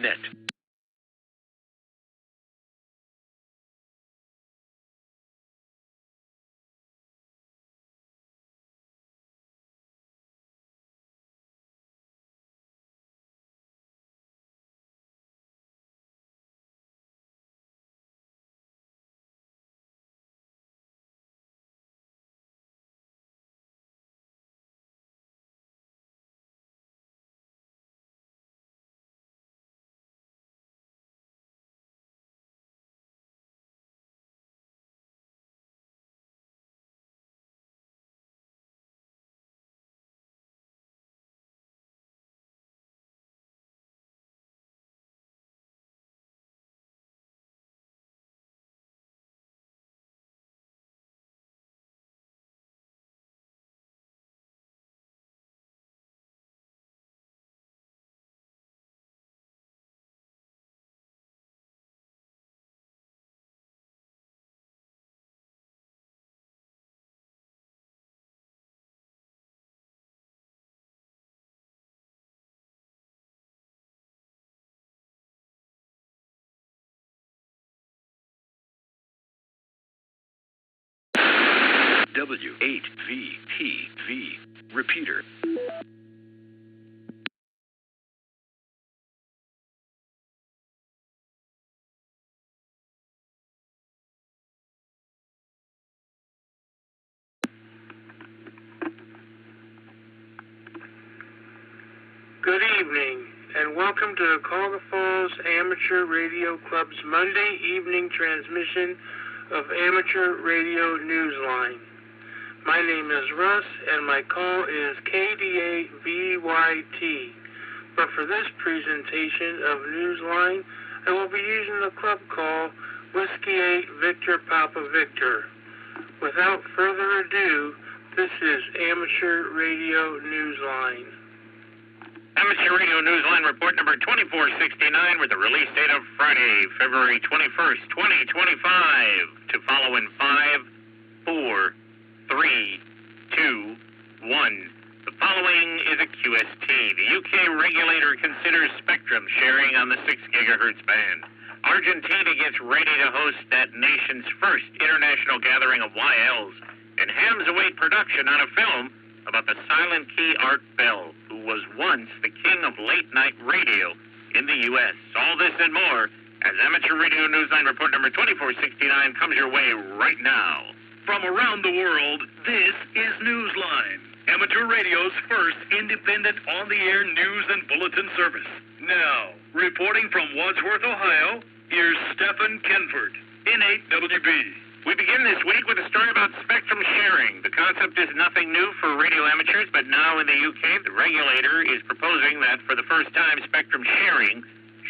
net. W8VPV. Repeater. Good evening, and welcome to the Cuyahoga Falls Amateur Radio Club's Monday evening transmission of Amateur Radio Newsline. My name is Russ, and my call is KDA-VYT. But for this presentation of Newsline, I will be using the club call Whiskey 8 Victor Papa Victor. Without further ado, this is Amateur Radio Newsline. Amateur Radio Newsline report number 2469 with the release date of Friday, February 21st, 2025. To follow in 5, 4, 3, 2, 1. The following is a QST. The UK regulator considers spectrum sharing on the 6 gigahertz band. Argentina gets ready to host that nation's first international gathering of YLs, and hams await production on a film about the silent key Art Bell, who was once the king of late-night radio in the U.S. All this and more as Amateur Radio Newsline report number 2469 comes your way right now. From around the world, this is Newsline, Amateur Radio's first independent on-the-air news and bulletin service. Now, reporting from Wadsworth, Ohio, here's Stephen Kenford, N8WB. We begin this week with a story about spectrum sharing. The concept is nothing new for radio amateurs, but now in the UK, the regulator is proposing that for the first time, spectrum sharing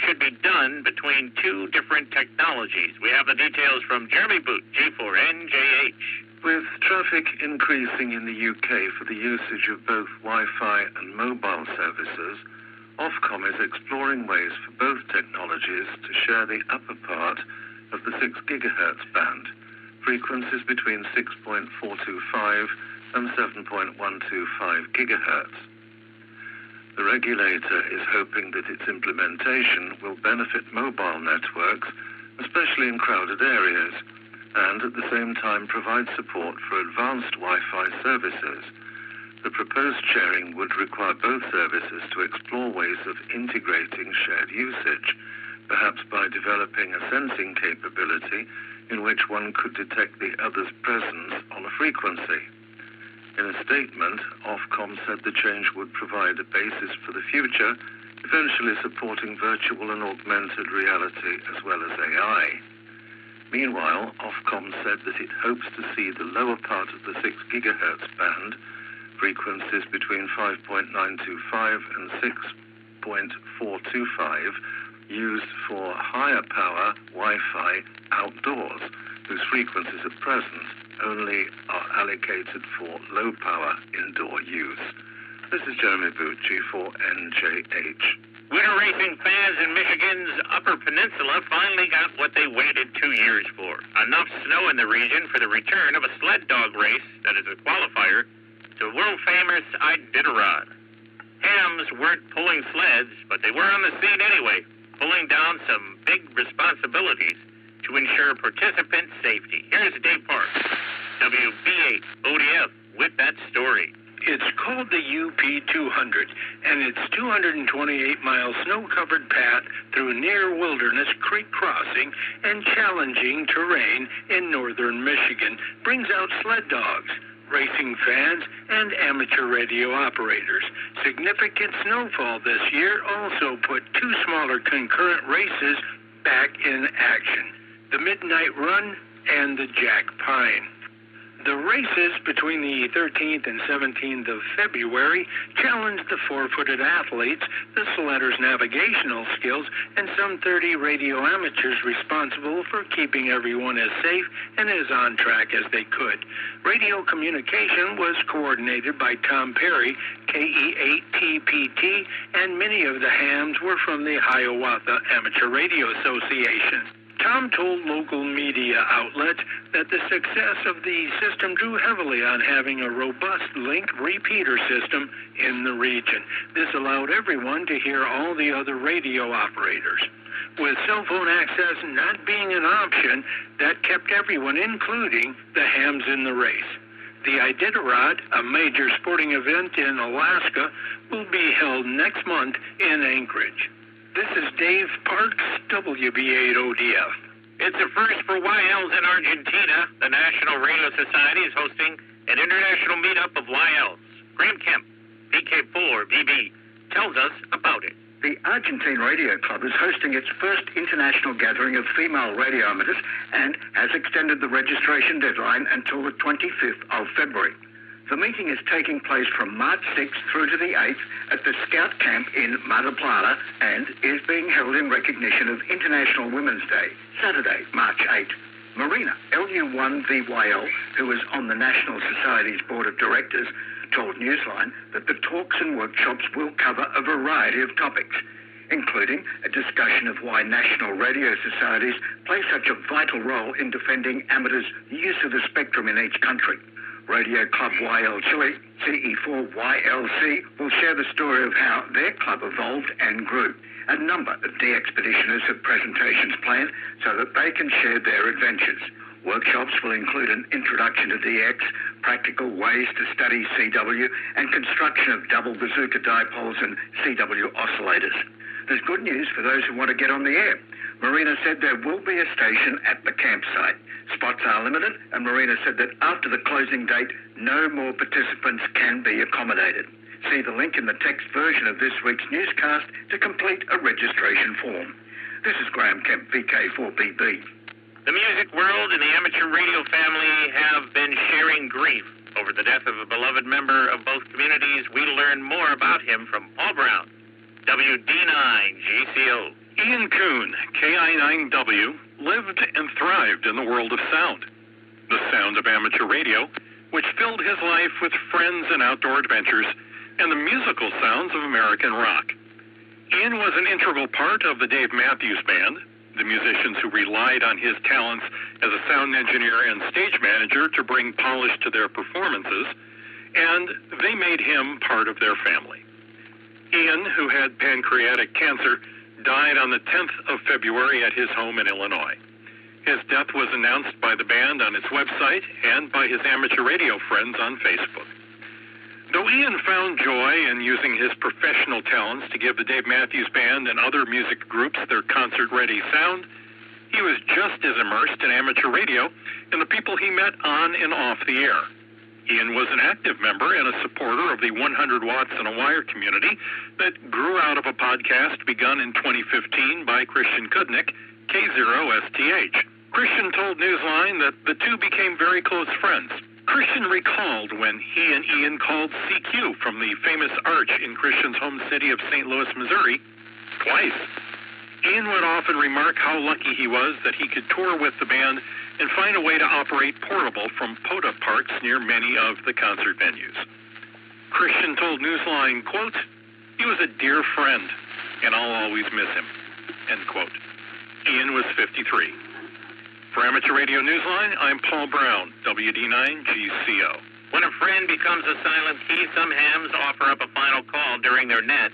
should be done between two different technologies. We have the details from Jeremy Boot, G4NJH. With traffic increasing in the UK for the usage of both Wi-Fi and mobile services, Ofcom is exploring ways for both technologies to share the upper part of the 6 gigahertz band, frequencies between 6.425 and 7.125 gigahertz. The regulator is hoping that its implementation will benefit mobile networks, especially in crowded areas, and at the same time provide support for advanced Wi-Fi services. The proposed sharing would require both services to explore ways of integrating shared usage, perhaps by developing a sensing capability in which one could detect the other's presence on a frequency. In a statement, Ofcom said the change would provide a basis for the future, eventually supporting virtual and augmented reality as well as AI. Meanwhile, Ofcom said that it hopes to see the lower part of the 6 gigahertz band, frequencies between 5.925 and 6.425, used for higher power Wi-Fi outdoors, whose frequencies at present only are allocated for low power indoor use. This is Jeremy Boot, G4NJH. Winter racing fans in Michigan's Upper Peninsula finally got what they waited 2 years for. Enough snow in the region for the return of a sled dog race that is a qualifier to world-famous Iditarod. Hams weren't pulling sleds, but they were on the scene anyway. pulling down some big responsibilities to ensure participant safety. Here's Dave Park, WB8 ODF, with that story. It's called the UP200, and it's 228-mile snow-covered path through near Wilderness Creek Crossing and challenging terrain in northern Michigan. Brings out sled dogs, racing fans, and amateur radio operators. Significant snowfall this year also put two smaller concurrent races back in action, the Midnight Run and the Jack Pine. The races between the 13th and 17th of February challenged the four-footed athletes, the sledders' navigational skills, and some 30 radio amateurs responsible for keeping everyone as safe and as on track as they could. Radio communication was coordinated by Tom Perry, KE8TPT, and many of the hams were from the Hiawatha Amateur Radio Association. Tom told local media outlets that the success of the system drew heavily on having a robust link repeater system in the region. This allowed everyone to hear all the other radio operators. With cell phone access not being an option, that kept everyone, including the hams in the race. The Iditarod, a major sporting event in Alaska, will be held next month in Anchorage. This is Dave Parks, WB8ODF. It's a first for YLs in Argentina. The National Radio Society is hosting an international meetup of YLs. Graham Kemp, PK4BB, tells us about it. The Argentine Radio Club is hosting its first international gathering of female radio amateurs and has extended the registration deadline until the 25th of February. The meeting is taking place from March 6th through to the 8th at the Scout Camp in Mar del Plata and is being held in recognition of International Women's Day, Saturday, March 8th. Marina, LU1VYL, who is on the National Society's Board of Directors, told Newsline that the talks and workshops will cover a variety of topics, including a discussion of why national radio societies play such a vital role in defending amateurs' use of the spectrum in each country. Radio Club YL Chile, CE4YLC, will share the story of how their club evolved and grew. A number of de-expeditioners have presentations planned so that they can share their adventures. Workshops will include an introduction to DX, practical ways to study CW, and construction of double bazooka dipoles and CW oscillators. There's good news for those who want to get on the air. Marina said there will be a station at the campsite. Spots are limited, and Marina said that after the closing date, no more participants can be accommodated. See the link in the text version of this week's newscast to complete a registration form. This is Graham Kemp, VK4BB. The music world and the amateur radio family have been sharing grief over the death of a beloved member of both communities. We learn more about him from Paul Brown, WD9GCO. Ian Kuhn, KI9W, lived and thrived in the world of sound. The sound of amateur radio, which filled his life with friends and outdoor adventures, and the musical sounds of American rock. Ian was an integral part of the Dave Matthews Band, the musicians who relied on his talents as a sound engineer and stage manager to bring polish to their performances, and they made him part of their family. Ian, who had pancreatic cancer, died on the 10th of February at his home in Illinois. His death was announced by the band on its website and by his amateur radio friends on Facebook. Though Ian found joy in using his professional talents to give the Dave Matthews Band and other music groups their concert-ready sound, he was just as immersed in amateur radio and the people he met on and off the air. Ian was an active member and a supporter of the 100 Watts on a Wire community that grew out of a podcast begun in 2015 by Christian Kudnick, K0STH. Christian told Newsline that the two became very close friends. Christian recalled when he and Ian called CQ from the famous arch in Christian's home city of St. Louis, Missouri, twice. Ian would often remark how lucky he was that he could tour with the band and find a way to operate portable from POTA parks near many of the concert venues. Christian told Newsline, quote, "He was a dear friend, and I'll always miss him," end quote. Ian was 53. For Amateur Radio Newsline, I'm Paul Brown, WD9GCO. When a friend becomes a silent key, some hams offer up a final call during their net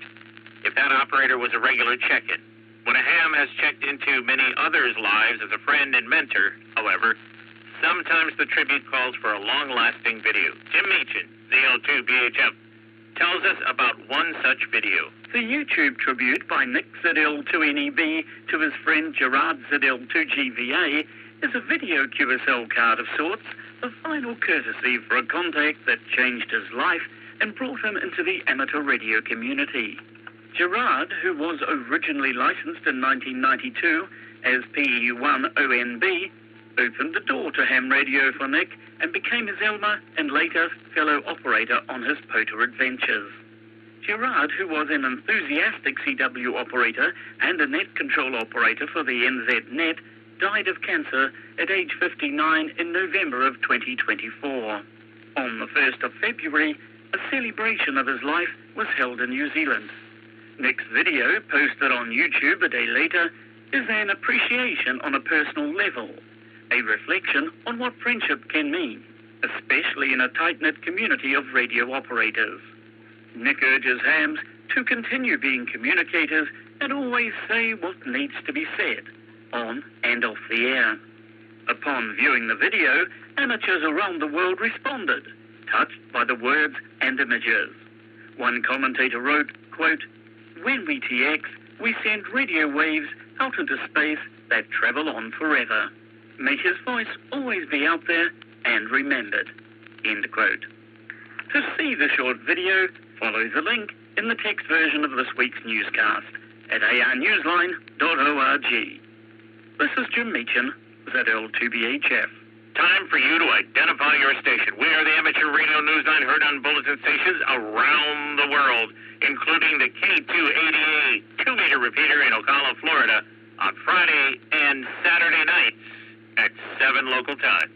if that operator was a regular check-in. When a ham has checked into many others' lives as a friend and mentor, however, sometimes the tribute calls for a long-lasting video. Jim Meachin, ZL2BHF, tells us about one such video. The YouTube tribute by Nick ZL2NEB to his friend Gerard ZL2GVA is a video QSL card of sorts, the final courtesy for a contact that changed his life and brought him into the amateur radio community. Gerard, who was originally licensed in 1992 as PE1ONB, opened the door to ham radio for Nick and became his Elmer and later fellow operator on his POTA adventures. Gerard, who was an enthusiastic CW operator and a net control operator for the NZ Net, died of cancer at age 59 in November of 2024. On the 1st of February, a celebration of his life was held in New Zealand. Nick's video, posted on YouTube a day later, is an appreciation on a personal level, a reflection on what friendship can mean, especially in a tight-knit community of radio operators. Nick urges hams to continue being communicators and always say what needs to be said, on and off the air. Upon viewing the video, amateurs around the world responded, touched by the words and images. One commentator wrote, quote, "When we TX, we send radio waves out into space that travel on forever. May his voice always be out there and remembered." End quote. To see the short video, follow the link in the text version of this week's newscast at arnewsline.org. This is Jim Meachin, ZL2BHF. Time for you to identify your station. We are the amateur radio Newsline heard on bulletin stations around the world, including the K288 2-meter repeater in Ocala, Florida, on Friday and Saturday nights at 7 local time.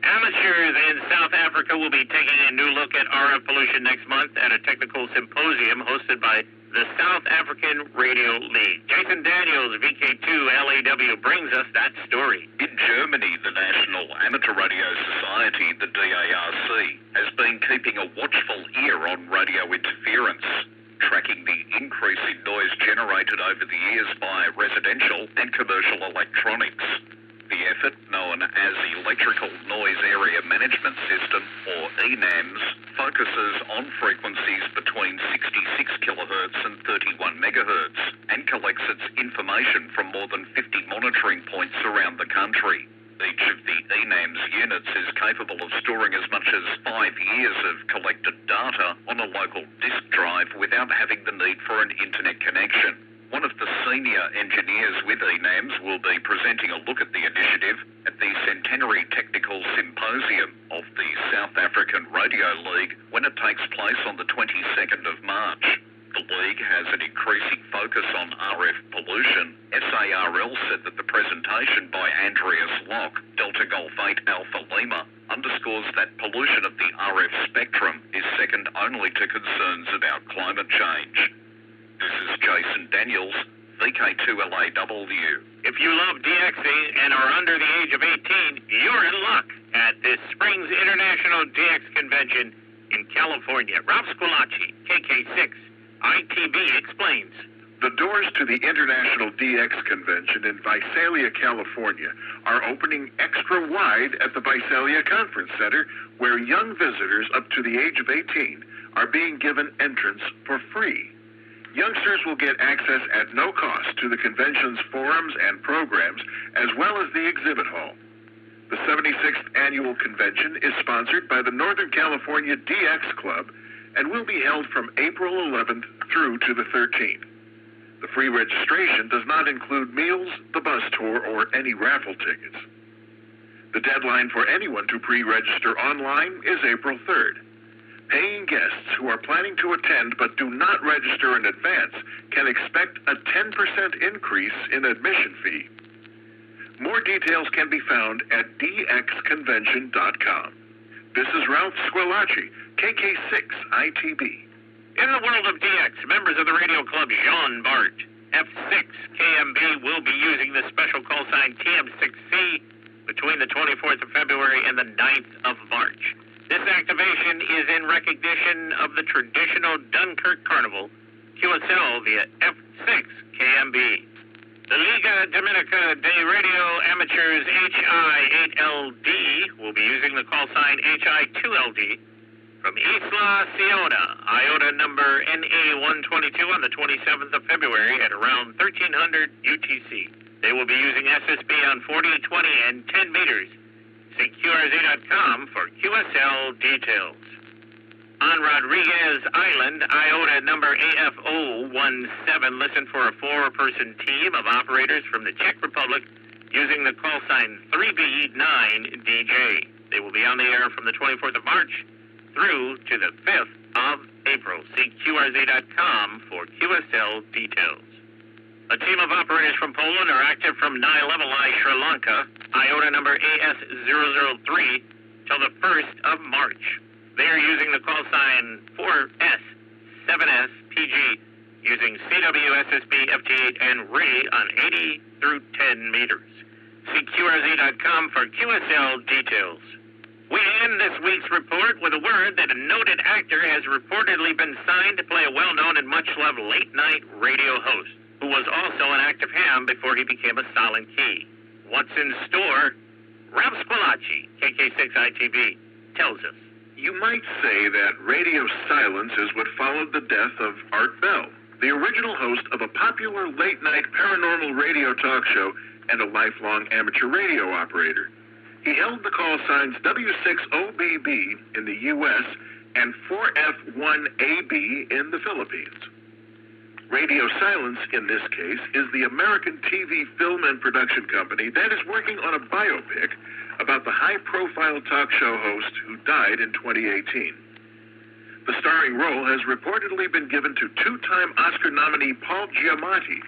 Amateurs in South Africa will be taking a new look at RF pollution next month at a technical symposium hosted by the South African Radio League. Jason Daniels, VK2LAW, brings us that story. In Germany, the National Amateur Radio Society, the DARC, has been keeping a watchful ear on radio interference, tracking the increase in noise generated over the years by residential and commercial electronics. The effort, known as Electrical Noise Area Management System, or ENAMS, focuses on frequencies between 66 kHz and 31 MHz and collects its information from more than 50 monitoring points around the country. Each of the ENAMS units is capable of storing as much as 5 years of collected data on a local disk drive without having the need for an internet connection. One of the senior engineers with ENAMS will be presenting a look at the initiative at the Centenary Technical Symposium of the South African Radio League when it takes place on the 22nd of March. The League has an increasing focus on RF pollution. SARL said that the presentation by Andreas Locke, Delta Golf 8 Alpha Lima, underscores that pollution of the RF spectrum is second only to concerns about climate change. This is Jason Daniels, VK2LAW. If you love DXing and are under the age of 18, you're in luck at this spring's International DX Convention in California. Rob Squillaci, KK6, ITB, explains. The doors to the International DX Convention in Visalia, California, are opening extra wide at the Visalia Conference Center, where young visitors up to the age of 18 are being given entrance for free. Youngsters will get access at no cost to the convention's forums and programs, as well as the exhibit hall. The 76th Annual Convention is sponsored by the Northern California DX Club and will be held from April 11th through to the 13th. The free registration does not include meals, the bus tour, or any raffle tickets. The deadline for anyone to pre-register online is April 3rd. Paying guests who are planning to attend but do not register in advance can expect a 10% increase in admission fee. More details can be found at dxconvention.com. This is Ralph Squillaci, KK6 ITB. In the world of DX, members of the radio club Jean Bart, F6 KMB, will be using the special call sign TM6C between the 24th of February and the 9th of March. This activation is in recognition of the traditional Dunkirk Carnival, QSL via F6 KMB. The Liga Dominica de Radio Amateurs HI-8LD will be using the call sign HI-2LD from Isla Ciota, IOTA number NA-122 on the 27th of February at around 1300 UTC. They will be using SSB on 40, 20, and 10 meters. See QRZ.com for QSL details. On Rodriguez Island, IOTA number AFO17, listen for a 4-person team of operators from the Czech Republic using the call sign 3B9DJ. They will be on the air from the 24th of March through to the 5th of April. See QRZ.com for QSL details. A team of operators from Poland are active from Nai-Levelai, Sri Lanka, IOTA number AS003, till the 1st of March. They are using the call sign 4S7SPG, using CW, SSB, FT8, and RE on 80 through 10 meters. See QRZ.com for QSL details. We end this week's report with a word that a noted actor has reportedly been signed to play a well-known and much-loved late-night radio host, who was also an active ham before he became a silent key. What's in store? Ralph Squillace, KK6ITV, tells us. You might say that radio silence is what followed the death of Art Bell, the original host of a popular late-night paranormal radio talk show and a lifelong amateur radio operator. He held the call signs W6OBB in the U.S. and 4F1AB in the Philippines. Radio Silence, in this case, is the American TV film and production company that is working on a biopic about the high-profile talk show host who died in 2018. The starring role has reportedly been given to two-time Oscar nominee Paul Giamatti,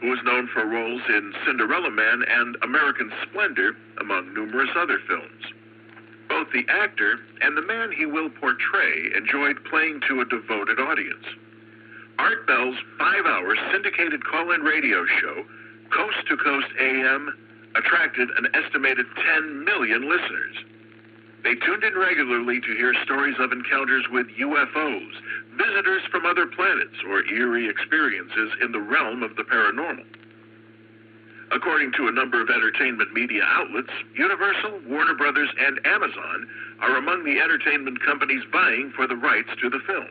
who is known for roles in Cinderella Man and American Splendor, among numerous other films. Both the actor and the man he will portray enjoyed playing to a devoted audience. Art Bell's 5-hour syndicated call-in radio show, Coast to Coast AM, attracted an estimated 10 million listeners. They tuned in regularly to hear stories of encounters with UFOs, visitors from other planets, or eerie experiences in the realm of the paranormal. According to a number of entertainment media outlets, Universal, Warner Brothers, and Amazon are among the entertainment companies vying for the rights to the film.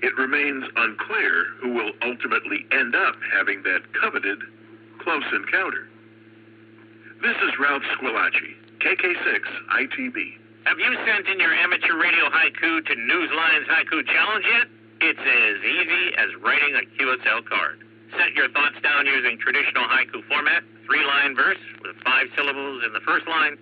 It remains unclear who will ultimately end up having that coveted close encounter. This is Ralph Squillace, KK6ITB. Have you sent in your amateur radio haiku to Newsline's Haiku Challenge yet? It's as easy as writing a QSL card. Set your thoughts down using traditional haiku format, 3-line verse with 5 syllables in the first line,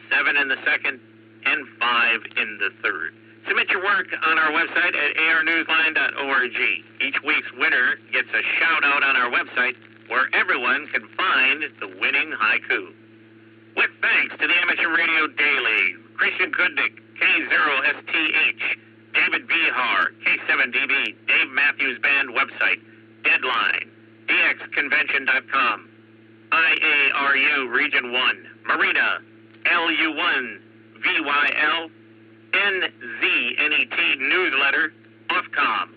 7 in the second, and 5 in the third. Submit your work on our website at arnewsline.org. Each week's winner gets a shout-out on our website where everyone can find the winning haiku. With thanks to the Amateur Radio Daily, Christian Kudnick, K0STH, David Bihar, K7DB, Dave Matthews Band website, Deadline, DXConvention.com, IARU Region 1, Marina, LU1, VYL, NZNET Newsletter, Ofcom,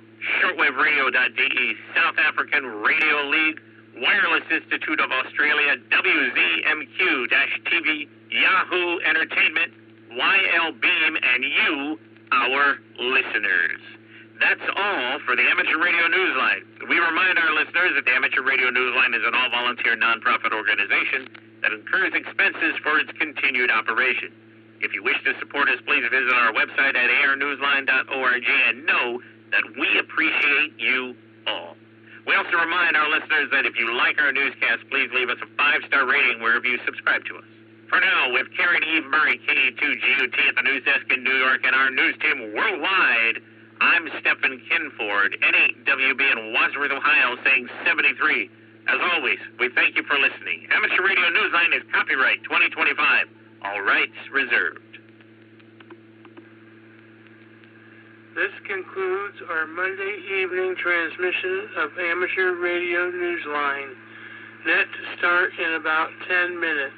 shortwaveradio.de, South African Radio League, Wireless Institute of Australia, WZMQ-TV, Yahoo Entertainment, YL Beam, and you, our listeners. That's all for the Amateur Radio Newsline. We remind our listeners that the Amateur Radio Newsline is an all-volunteer nonprofit organization that incurs expenses for its continued operation. If you wish to support us, please visit our website at arnewsline.org and know that we appreciate you all. We also remind our listeners that if you like our newscast, please leave us a 5-star rating wherever you subscribe to us. For now, with Karen Eve Murray, KD2GUT at the news desk in New York, and our news team worldwide, I'm Stephen Kinford, NAWB in Wadsworth, Ohio, saying 73. As always, we thank you for listening. Amateur Radio Newsline is copyright 2025. All rights reserved. This concludes our Monday evening transmission of Amateur Radio Newsline. Net to start in about 10 minutes.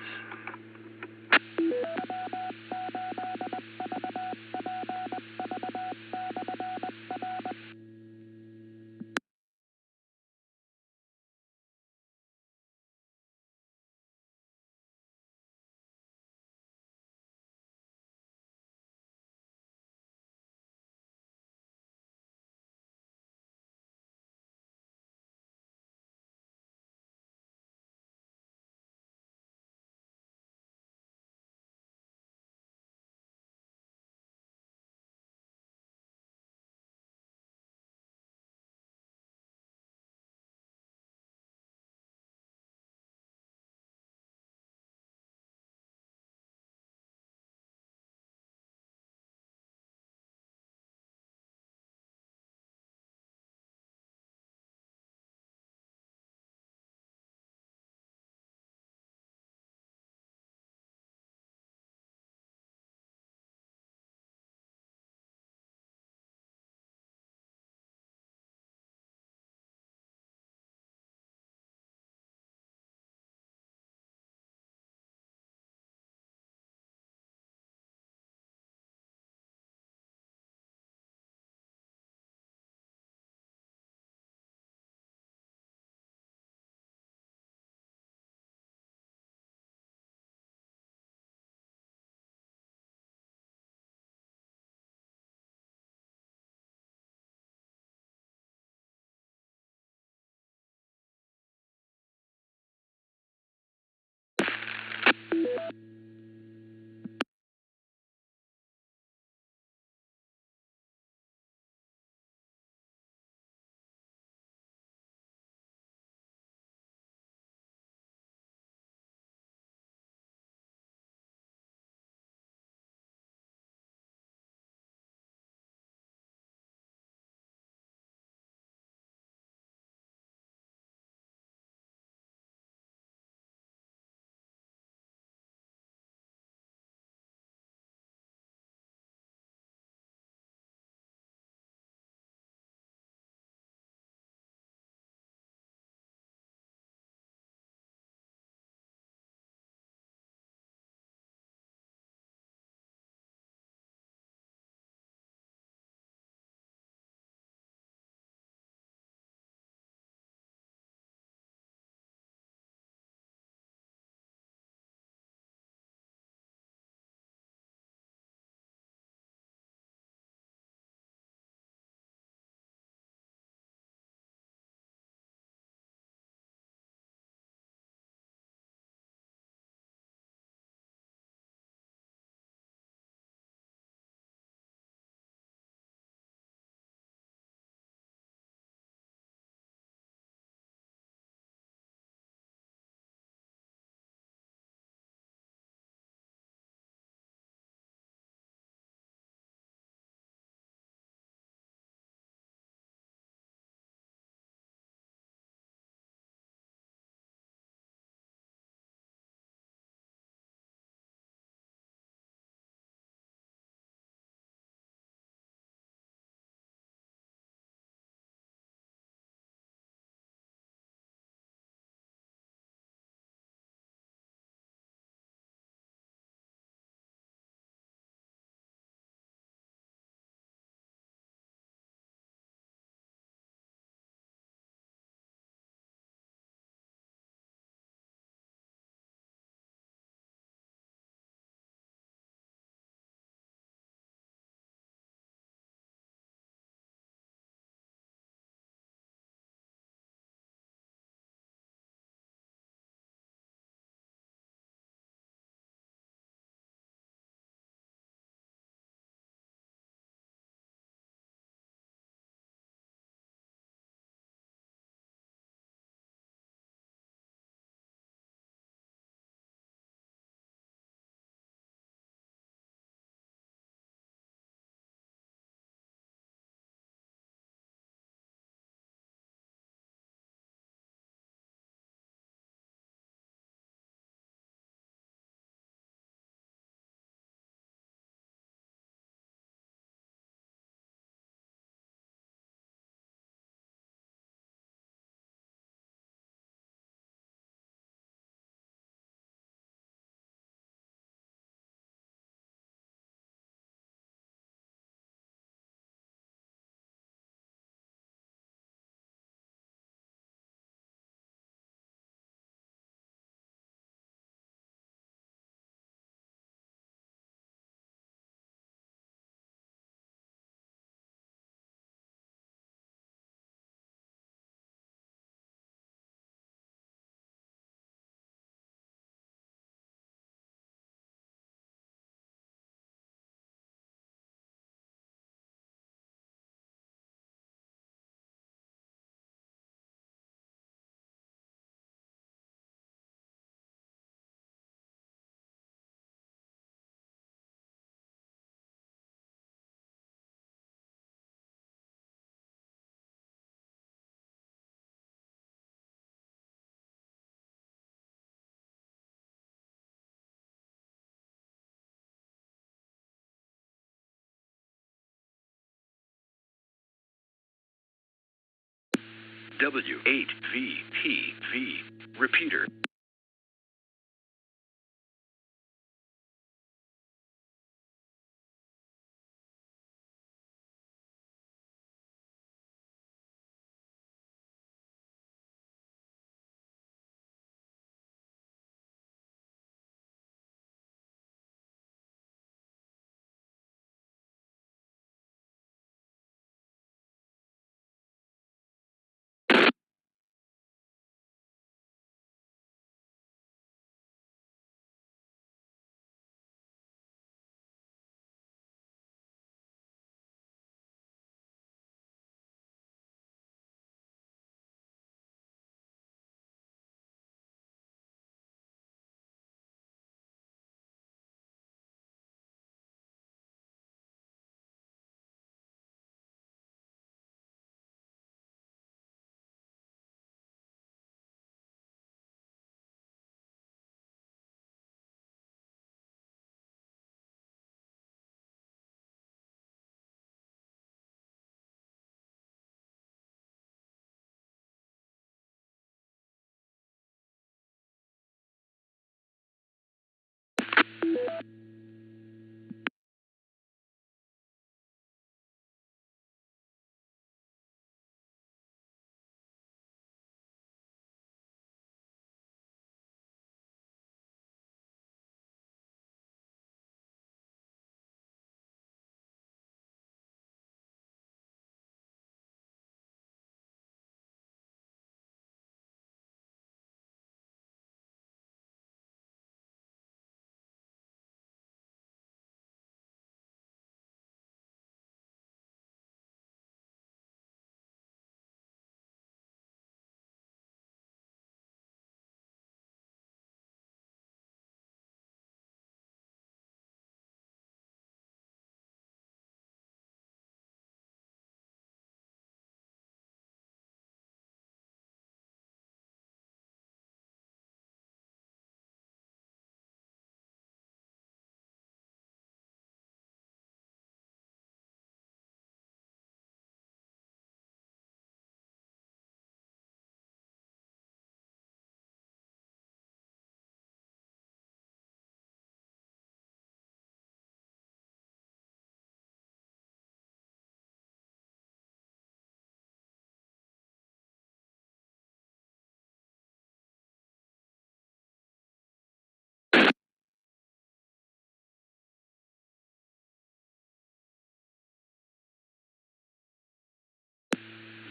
W8VPV. Repeater.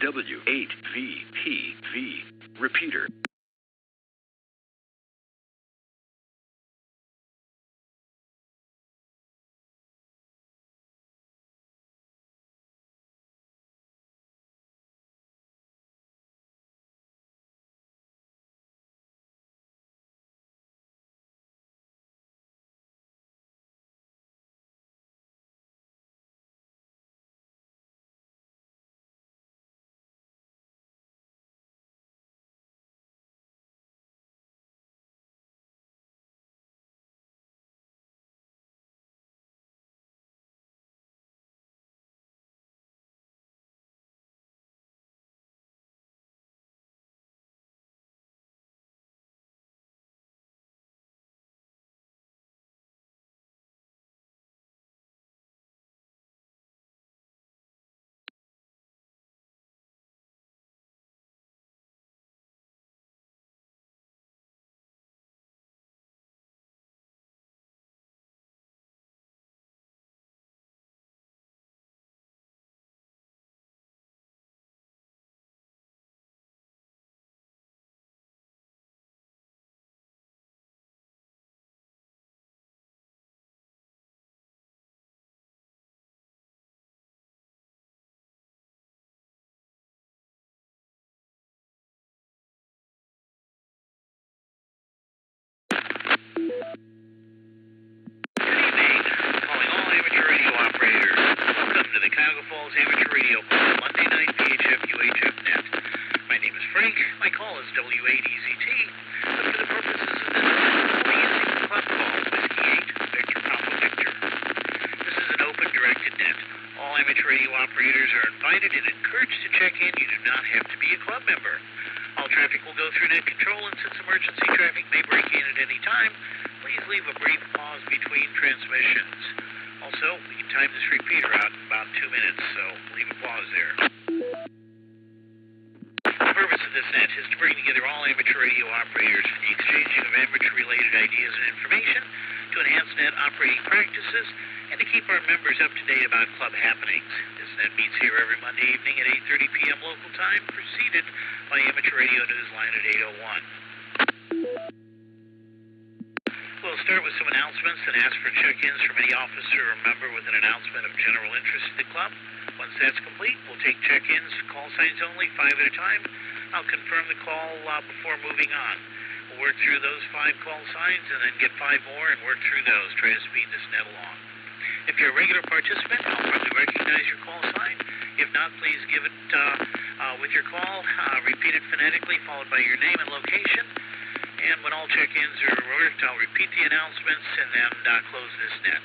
W8VPV. Repeater. Cuyahoga Falls Amateur Radio, Monday night, VHF, UHF net. My name is Frank. My call is W8EZT. But for the purposes of this, we'll be using the club call, Whiskey 8, Victor Papa Victor. This is an open directed net. All amateur radio operators are invited and encouraged to check in. You do not have to be a club member. All traffic will go through net control, and since emergency traffic may break in at any time, please leave a brief pause between transmissions. Also, we can time this repeater out in about 2 minutes, so leave a pause there. The purpose of this net is to bring together all amateur radio operators for the exchanging of amateur-related ideas and information, to enhance net operating practices, and to keep our members up to date about club happenings. This net meets here every Monday evening at 8:30 p.m. local time, preceded by Amateur Radio Newsline at 8:01. We'll start with some announcements and ask for check-ins from any officer or member with an announcement of general interest in the club. Once that's complete, we'll take check-ins, call signs only, 5 at a time. I'll confirm the call before moving on. We'll work through those 5 call signs and then get 5 more and work through those. Try to speed this net along. If you're a regular participant, I'll probably recognize your call sign. If not, please give it with your call. Repeat it phonetically, followed by your name and location. And when all check-ins are worked, I'll repeat the announcements and then close this net.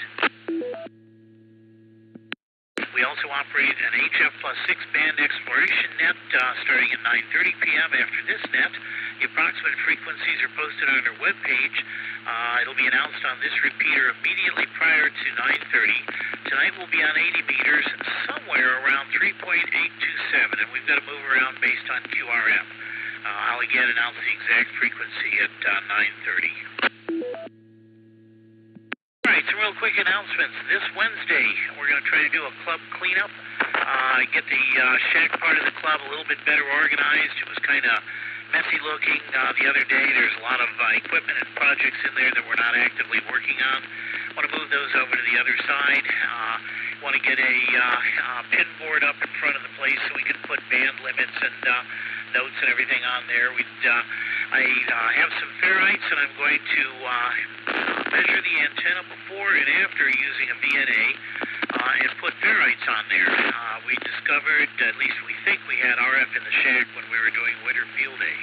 We also operate an HF plus 6 band exploration net starting at 9:30 p.m. After this net, the approximate frequencies are posted on our webpage. It'll be announced on this repeater immediately prior to 9:30. Tonight we'll be on 80 meters, somewhere around 3.827, and we've got to move around based on QRM. I'll again announce the exact frequency at 9:30. All right, some real quick announcements. This Wednesday, we're going to try to do a club cleanup, get the shack part of the club a little bit better organized. It was kind of messy looking the other day. There's a lot of equipment and projects in there that we're not actively working on. Want to move those over to the other side. Want to get a pin board up in front of the place so we can put band limits and notes and everything on there. I have some ferrites, and I'm going to measure the antenna before and after using a VNA and put ferrites on there. We discovered, at least we think we had RF in the shack when we were doing winter field day.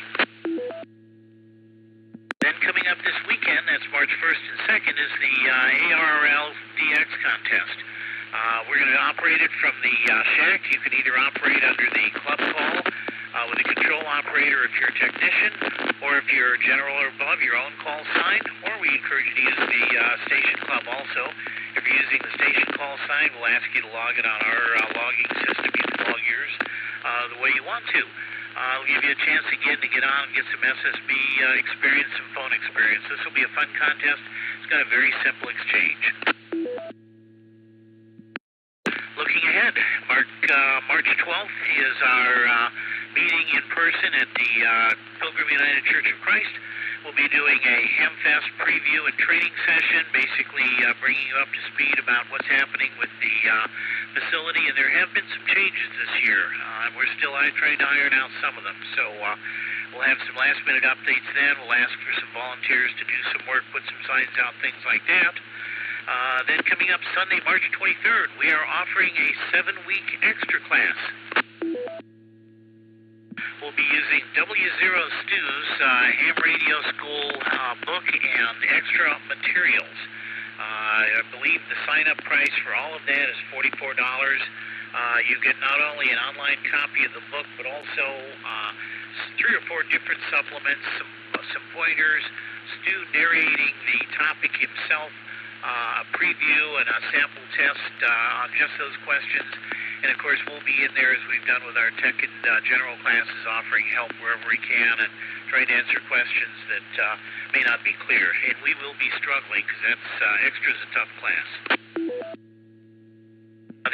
Then coming up this weekend, that's March 1st and 2nd, is the ARRL DX contest. We're going to operate it from the shack. You can either operate under the club call with a control operator if you're a technician, or if you're general or above, your own call sign, or we encourage you to use the station club also. If you're using the station call sign, we'll ask you to log it on our logging system. You can log yours the way you want to. I'll give you a chance again to get on and get some SSB experience, some phone experience. This will be a fun contest. It's got a very simple exchange. Looking ahead, March 12th is our Anderson at the Pilgrim United Church of Christ. We'll be doing a Hamfest preview and training session, basically bringing you up to speed about what's happening with the facility. And there have been some changes this year. We're still trying to iron out some of them. So we'll have some last-minute updates then. We'll ask for some volunteers to do some work, put some signs out, things like that. Then coming up Sunday, March 23rd, we are offering a 7-week extra class. We'll be using W0 Stu's Ham Radio School book and extra materials. I believe the sign-up price for all of that is $44. You get not only an online copy of the book, but also 3 or 4 different supplements, some pointers, Stu narrating the topic himself, a preview and a sample test on just those questions. And, of course, we'll be in there, as we've done with our tech and general classes, offering help wherever we can and trying to answer questions that may not be clear. And we will be struggling because that's extra's a tough class.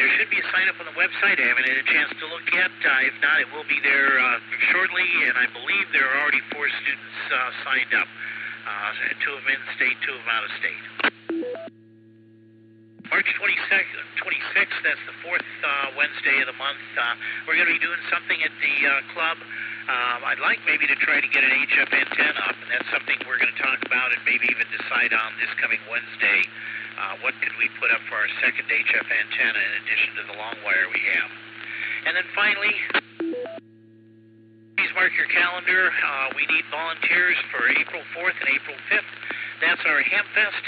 There should be a sign-up on the website. I haven't had a chance to look yet. If not, it will be there shortly, and I believe there are already 4 students signed up. 2 of them in-state, 2 of them out-of-state. March 26th, that's the 4th Wednesday of the month. We're going to be doing something at the club. I'd like maybe to try to get an HF antenna up, and that's something we're going to talk about and maybe even decide on this coming Wednesday. What could we put up for our second HF antenna in addition to the long wire we have? And then finally, please mark your calendar. We need volunteers for April 4th and April 5th. That's our Hamfest.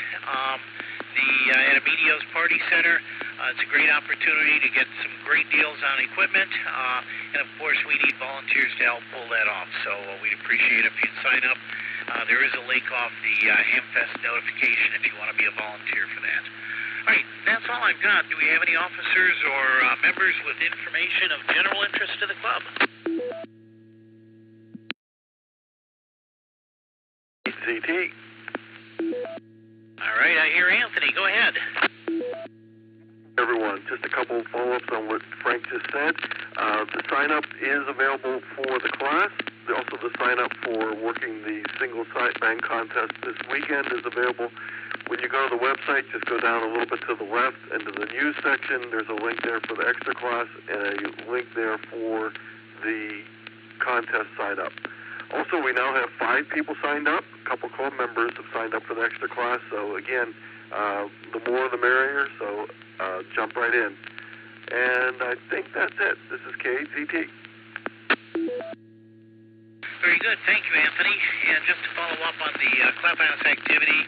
At Emilio's Party Center. It's a great opportunity to get some great deals on equipment, and of course we need volunteers to help pull that off, so we'd appreciate if you'd sign up. There is a link off the Hamfest notification if you want to be a volunteer for that. All right, that's all I've got. Do we have any officers or members with information of general interest to the club? CT. All right, I hear Anthony. Go ahead. Everyone, just a couple of follow-ups on what Frank just said. The sign-up is available for the class. Also, the sign-up for working the single site bang contest this weekend is available. When you go to the website, just go down a little bit to the left and to the news section. There's a link there for the extra class and a link there for the contest sign-up. Also, we now have 5 people signed up. A couple club members have signed up for the extra class. So, again, the more the merrier. So, jump right in. And I think that's it. This is KCT. Very good. Thank you, Anthony. And just to follow up on the clubhouse activity,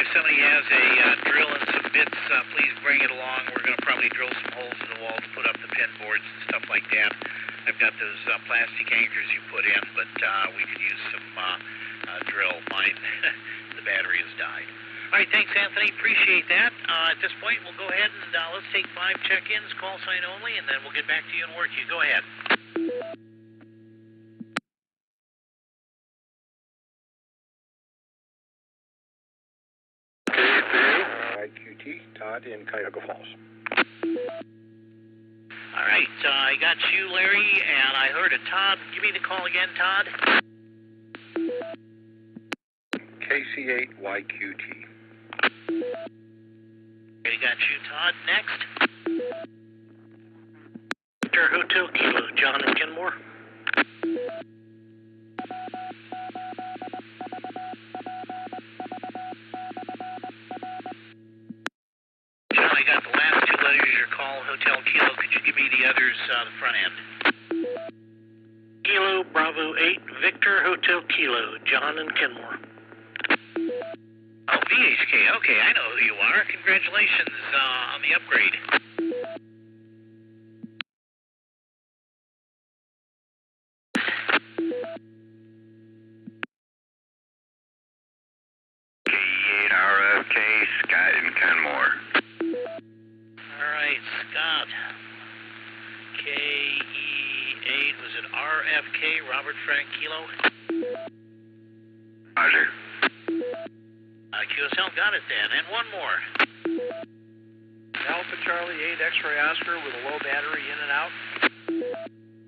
if somebody has a drill and some bits, please bring it along. We're going to probably drill some holes in the wall to put up the pin boards and stuff like that. I've got those plastic anchors you put in, but we could use some drill. Mine, the battery has died. All right, thanks, Anthony. Appreciate that. At this point, we'll go ahead and let's take 5 check-ins, call sign only, and then we'll get back to you and work you. Go ahead. IQT, Todd in Cuyahoga Falls. All right, I got you, Larry, and I heard a Todd. Give me the call again, Todd. KC8YQT. I got you, Todd. Next. Victor Hotel Kilo, John and Kenmore. John, I got the last 2 letters of your call, Hotel Kilo. Could you give me the others, the front end? Kilo, Bravo 8, Victor Hotel Kilo, John and Kenmore. Oh, VHK. Okay, I know who you are. Congratulations on the upgrade. K8RFK, Scott in Kenmore. All right, Scott. KE8, was it RFK, Robert Frank Kilo? Roger. QSL got it then. And one more. Alpha Charlie 8 X-ray Oscar with a low battery in and out.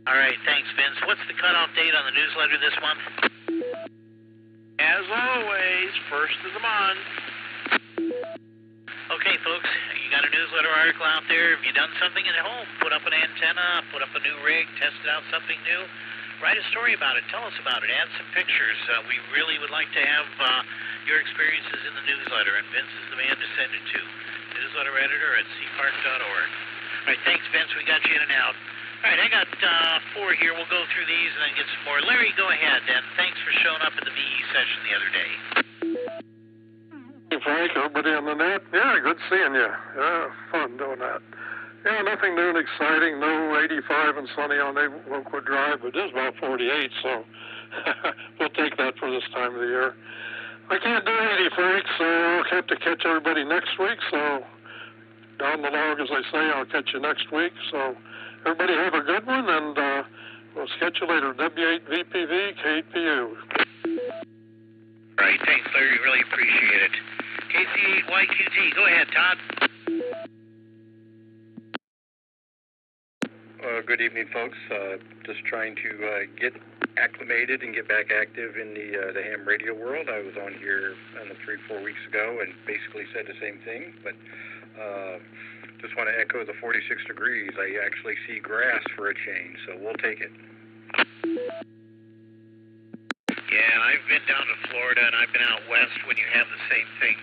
All right, thanks, Vince. What's the cutoff date on the newsletter this month? As always, first of the month. Okay, folks, you got a newsletter article out there. Have you done something at home? Put up an antenna, put up a new rig, tested out something new? Write a story about it. Tell us about it. Add some pictures. We really would like to have your experiences in the newsletter, and Vince is the man to send it to. Newsletter editor at cpark.org. All right, thanks, Vince. We got you in and out. All right, I got 4 here. We'll go through these and then get some more. Larry, go ahead, and thanks for showing up at the VE session the other day. Hey, Frank, everybody on the net. Yeah, good seeing you. Yeah, fun doing that. Yeah, nothing new and exciting. No 85 and sunny on Oakwood Drive, but it is about 48, so we'll take that for this time of the year. I can't do 80, Frank, so I'll have to catch everybody next week. So down the log, as I say, I'll catch you next week. So everybody have a good one, and we'll catch you later. W8VPV, K8PU. All right, thanks, Larry. Really appreciate it. KC8YQT, go ahead, Todd. Good evening, folks. Just trying to get acclimated and get back active in the ham radio world. I was on here 3-4 weeks ago and basically said the same thing, but just want to echo the 46 degrees. I actually see grass for a change, so we'll take it. Yeah, I've been down to Florida, and I've been out west when you have the same thing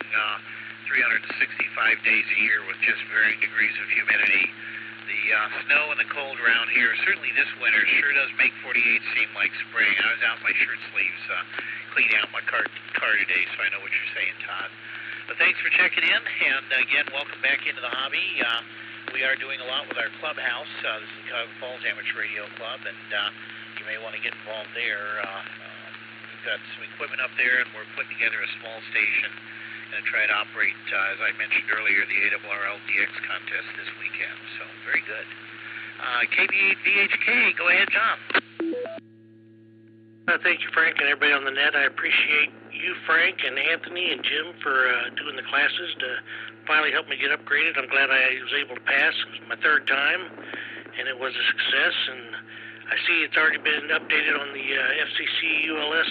365 days a year with just varying degrees of humidity. The snow and the cold around here, certainly this winter, sure does make 48 seem like spring. I was out in my shirt sleeves cleaning out my car today, so I know what you're saying, Todd. But thanks for checking in, and again, welcome back into the hobby. We are doing a lot with our clubhouse. This is the Cuyahoga Falls Amateur Radio Club, and you may want to get involved there. We've got some equipment up there, and we're putting together a small station and try to operate, as I mentioned earlier, the ARRL DX contest this weekend. So, very good. KB8VHK, go ahead, John. Thank you, Frank, and everybody on the net. I appreciate you, Frank, and Anthony, and Jim for doing the classes to finally help me get upgraded. I'm glad I was able to pass. It was my 3rd time, and it was a success. And I see it's already been updated on the FCC ULS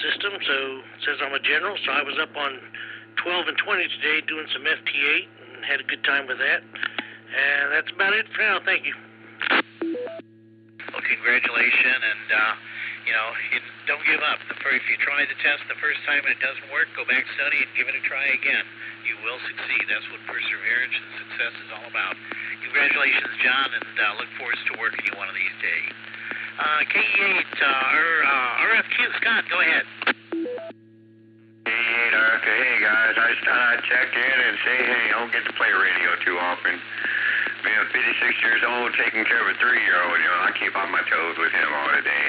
system, so it says I'm a general, so I was up on 12 and 20 today doing some FT8 and had a good time with that. And that's about it for now. Thank you. Well, congratulations, and don't give up. If you try the test the first time and it doesn't work, go back, study, and give it a try again. You will succeed. That's what perseverance and success is all about. Congratulations, John, and look forward to working you one of these days. KE8, RFQ, Scott, go ahead. Hey, guys, I just thought I'd check in and say, hey, I don't get to play radio too often. Being 56 years old, taking care of a 3-year-old, I keep on my toes with him all the day.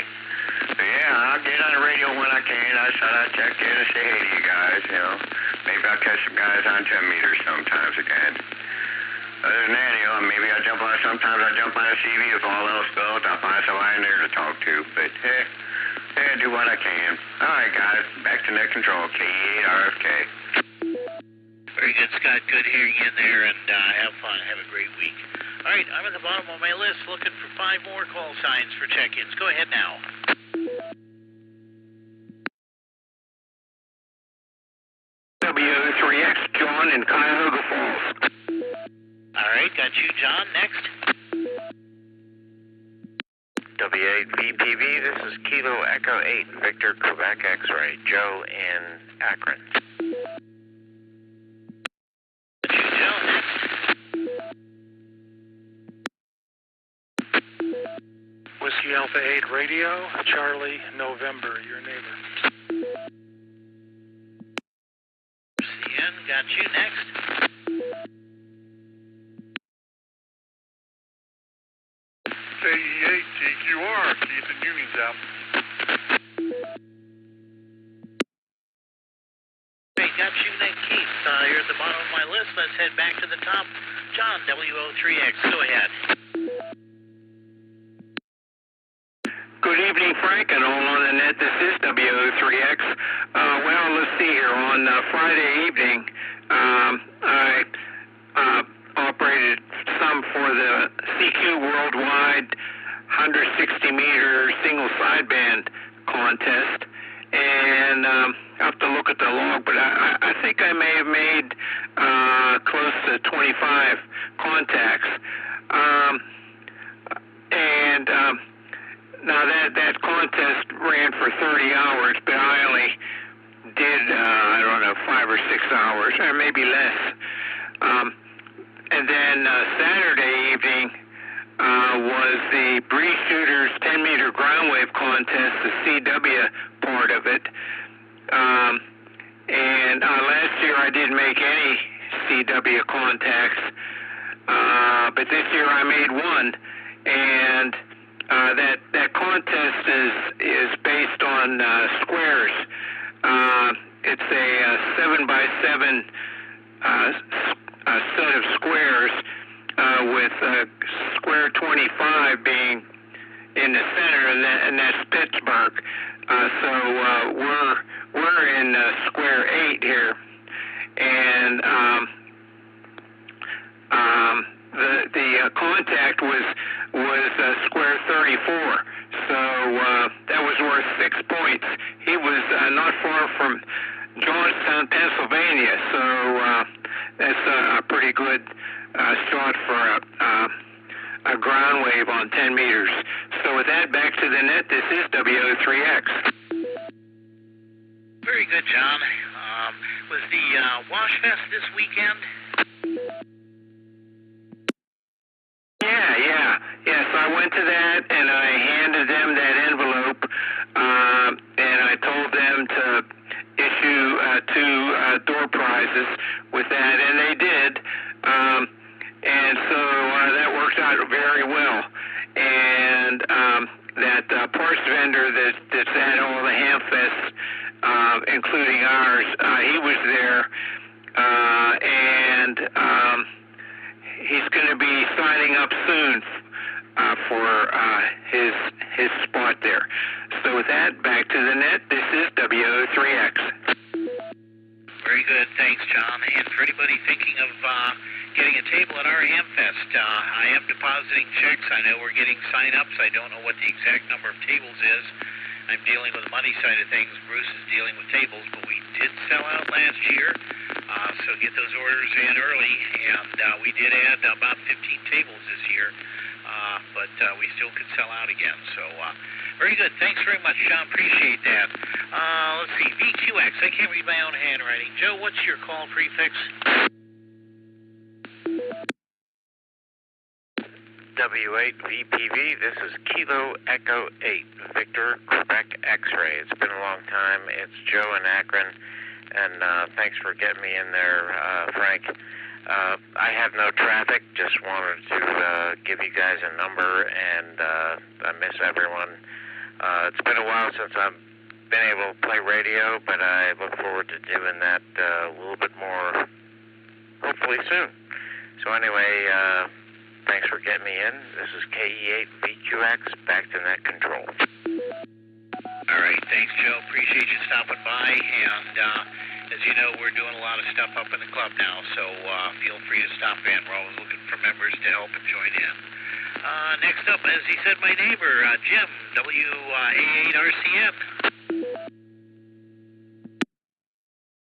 So, yeah, I'll get on the radio when I can. I just thought I'd check in and say hey to you guys, Maybe I'll catch some guys on 10 meters sometimes again. Other than that, maybe sometimes I jump on a CV if all else goes. I'll find somebody in there to talk to, but, I do what I can. All right, guys, back to net control. KE8 RFK. Very good, Scott. Good hearing you in there, and have fun. Have a great week. All right, I'm at the bottom of my list looking for 5 more call signs for check-ins. Go ahead now. W3X, John in Cuyahoga Falls. All right, got you, John. Next. W8VPV, this is Kilo Echo 8, Victor Quebec X-Ray, Joe in Akron. Got you, Joe. Next. Whiskey Alpha 8 Radio, Charlie, November, your neighbor. CN, got you. Next. KE8 TQR, Keith and Union's out. Hey, got you then, Keith. You're at the bottom of my list. Let's head back to the top. John, WO3X, go ahead. Good evening, Frank, and all on the net. This is WO3X. Well, let's see here. On Friday evening, I operated some for the CQ Worldwide under 60 meter single sideband contest, and I have to look at the log, but I think I may have made close to 25 contacts. Now that contest ran for 30 hours, but I only did, 5 or 6 hours, or maybe less. And then Saturday evening was the Breeze Shooters 10-meter ground wave contest, the CW part of it. And last year I didn't make any CW contacts, but this year I made one. And that contest is based on squares. It's a 7x7 set of squares, with square 25 being in the center, and that's Pittsburgh. So we're in square 8 here, and the contact was square 34. So that was worth 6 points. He was not far from Johnstown, Pennsylvania. So that's a pretty good shot for a ground wave on 10 meters. So with that, back to the net, this is WO3X. Very good, John. Was the Wash Fest this weekend? Yes, I went to that, and I handed them that envelope, and I told them to issue 2 door prizes with that, and they did. And so that worked out very well. And that parts vendor that's at all the ham fests, including ours, he was there, and he's going to be signing up soon for his spot there. So with that, back to the net. This is WO3X. Very good. Thanks, John. And for anybody thinking of getting a table at our Hamfest, I am depositing checks. I know we're getting sign-ups. I don't know what the exact number of tables is. I'm dealing with the money side of things. Bruce is dealing with tables, but we did sell out last year, so get those orders in early. And we did add about 15 tables this year, but we still could sell out again. So very good. Thanks very much, John. Appreciate that. Let's see, VQX. I can't read my own handwriting. Joe, what's your call prefix? W8VPV, this is Kilo Echo 8, Victor, Quebec X-Ray. It's been a long time. It's Joe in Akron, and thanks for getting me in there, Frank. I have no traffic, just wanted to give you guys a number, and I miss everyone. It's been a while since I've been able to play radio, but I look forward to doing that a little bit more, hopefully soon. So anyway, thanks for getting me in. This is KE8VQX, back to net control. All right, thanks, Joe. Appreciate you stopping by. And as you know, we're doing a lot of stuff up in the club now, so feel free to stop in. We're always looking for members to help and join in. Next up, as he said, my neighbor, Jim, WA8RCN.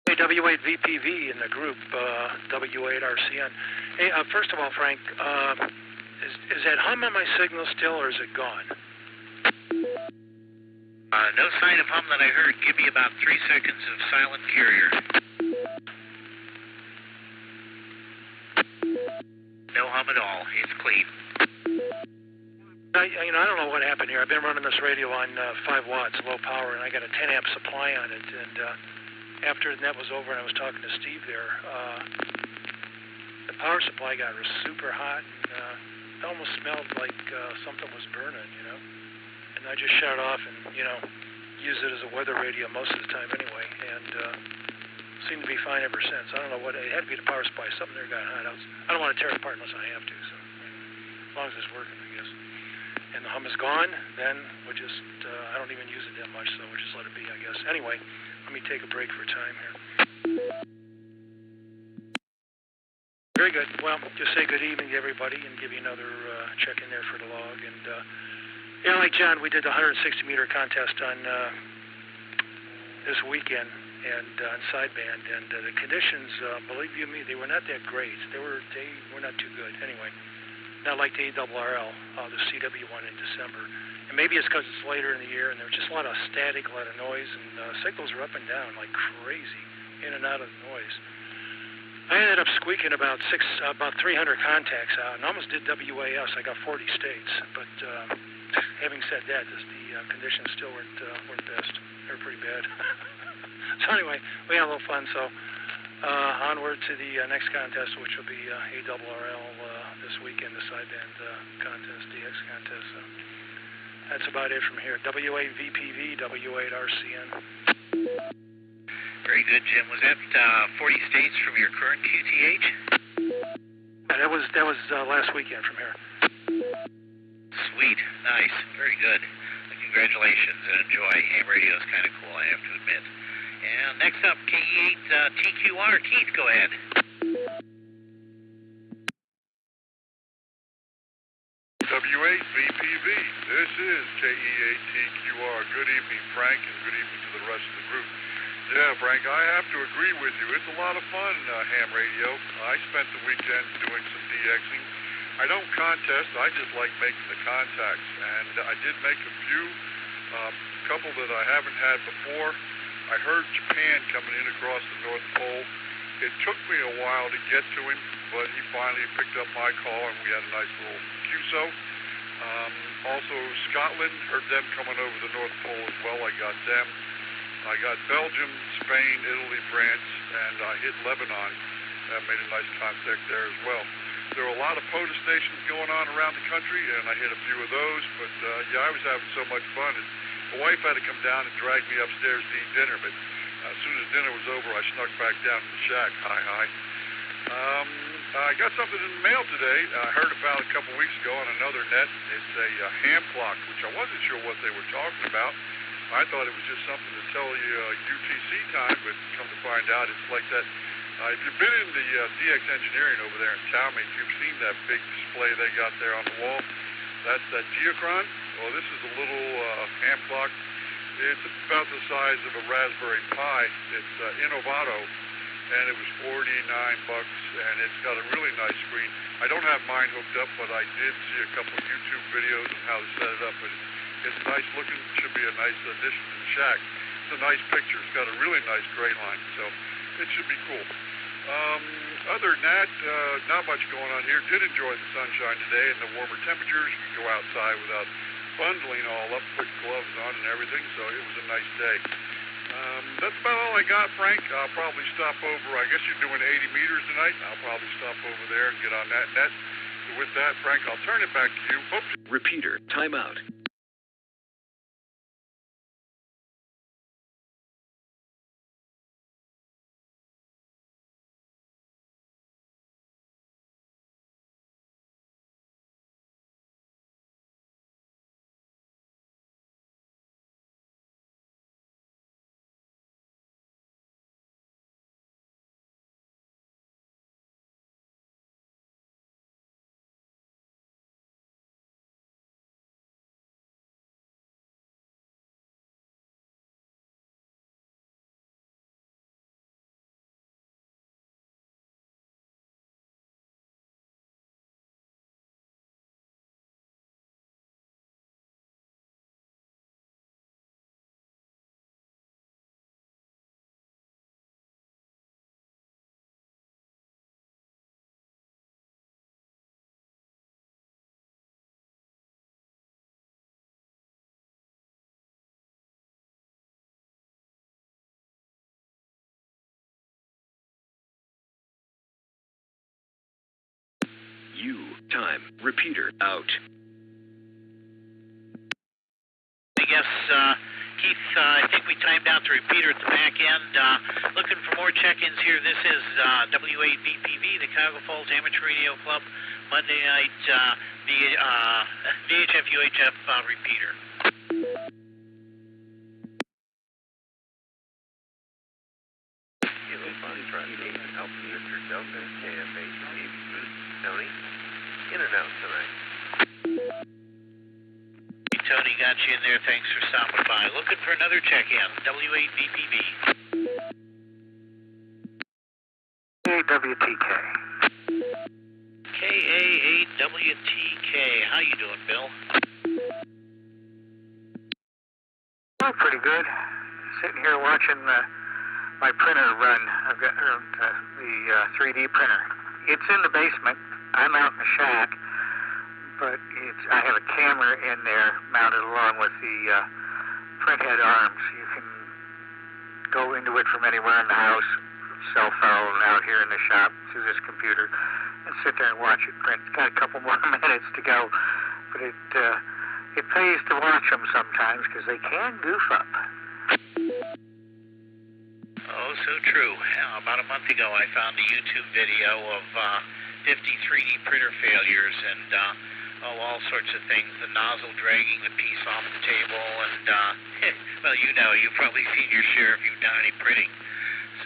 Hey, W8VPV in the group, W8RCN. Hey, first of all, Frank, is that hum on my signal still, or is it gone? No sign of hum that I heard. Give me about 3 seconds of silent carrier. No hum at all. It's clean. I don't know what happened here. I've been running this radio on 5 watts, low power, and I got a 10 amp supply on it. And after the net was over and I was talking to Steve there, the power supply got super hot. And, it almost smelled like something was burning, And I just shut it off and, use it as a weather radio most of the time anyway. And seemed to be fine ever since. I don't know what, it had to be the power supply. Something there got hot. I don't want to tear it apart unless I have to, so as long as it's working, I guess. And the hum is gone, then we'll just, I don't even use it that much, so we'll just let it be, I guess. Anyway, let me take a break for time here. Very good. Well, just say good evening to everybody and give you another check in there for the log. And Yeah, like John, we did the 160-meter contest on this weekend and on sideband, and the conditions, believe you me, they were not that great. They were not too good. Anyway, not like the ARRL, the CW one in December. And maybe it's because it's later in the year, and there was just a lot of static, a lot of noise, and signals were up and down like crazy, in and out of the noise. I ended up squeaking about 300 contacts out, and almost did WAS. I got 40 states, but having said that, the conditions still weren't best. They were pretty bad. So anyway, we had a little fun. So onward to the next contest, which will be ARRL this weekend, the sideband contest, DX contest. So that's about it from here. WA-VPV, W8RCN. Very good, Jim. Was that 40 states from your current QTH? Yeah, that was last weekend from here. Sweet. Nice. Very good. Congratulations and enjoy. Ham radio is kind of cool, I have to admit. And next up, KE8 TQR. Keith, go ahead. W8VPV. This is KE8 TQR. Good evening, Frank, and good evening to the rest of the group. Yeah, Frank, I have to agree with you. It's a lot of fun, ham radio. I spent the weekend doing some DXing. I don't contest. I just like making the contacts. And I did make a few, couple that I haven't had before. I heard Japan coming in across the North Pole. It took me a while to get to him, but he finally picked up my call, and we had a nice little QSO. Also, Scotland, heard them coming over the North Pole as well. I got them. I got Belgium, Spain, Italy, France, and I hit Lebanon. Made a nice contact there as well. There were a lot of POTA stations going on around the country, and I hit a few of those. But, yeah, I was having so much fun. And my wife had to come down and drag me upstairs to eat dinner. But as soon as dinner was over, I snuck back down to the shack. Hi. I got something in the mail today. I heard about it a couple weeks ago on another net. It's a ham clock, which I wasn't sure what they were talking about. I thought it was just something to tell you UTC time, but come to find out it's like that. If you've been in the DX Engineering over there in Talmadge, you've seen that big display they got there on the wall. That's that Geochron. Well, this is a little ham clock. It's about the size of a Raspberry Pi. It's Innovato, and it was $49, and it's got a really nice screen. I don't have mine hooked up, but I did see a couple of YouTube videos on how to set it up. But it's nice looking. Should be a nice addition to the shack. It's a nice picture. It's got a really nice gray line, so it should be cool. Other than that, not much going on here. Did enjoy the sunshine today and the warmer temperatures. You can go outside without bundling all up, put gloves on and everything, so it was a nice day. That's about all I got, Frank. I'll probably stop over. I guess you're doing 80 meters tonight. I'll probably stop over there and get on that net. So with that, Frank, I'll turn it back to you. Oops. Repeater, timeout. Time. Repeater out. I guess, Keith, I think we timed out the repeater at the back end. Looking for more check-ins here. This is W8VPV, the Cuyahoga Falls Amateur Radio Club, Monday night VHF UHF repeater. In and out tonight. Hey, Tony, there. Thanks for stopping by. Looking for another check-in. W8VPV. K8WTK. KA8WTK. How you doing, Bill? Oh, pretty good. Sitting here watching my printer run. I've got the 3D printer. It's in the basement. I'm out in the shack, but I have a camera in there mounted along with the printhead arms. You can go into it from anywhere in the house, cell phone, out here in the shop through this computer, and sit there and watch it print. It's got a couple more minutes to go, but it pays to watch them sometimes because they can goof up. Oh, so true. About a month ago, I found a YouTube video of 50 3D printer failures and all sorts of things. The nozzle dragging the piece off the table, and well, you've probably seen your share if you've done any printing.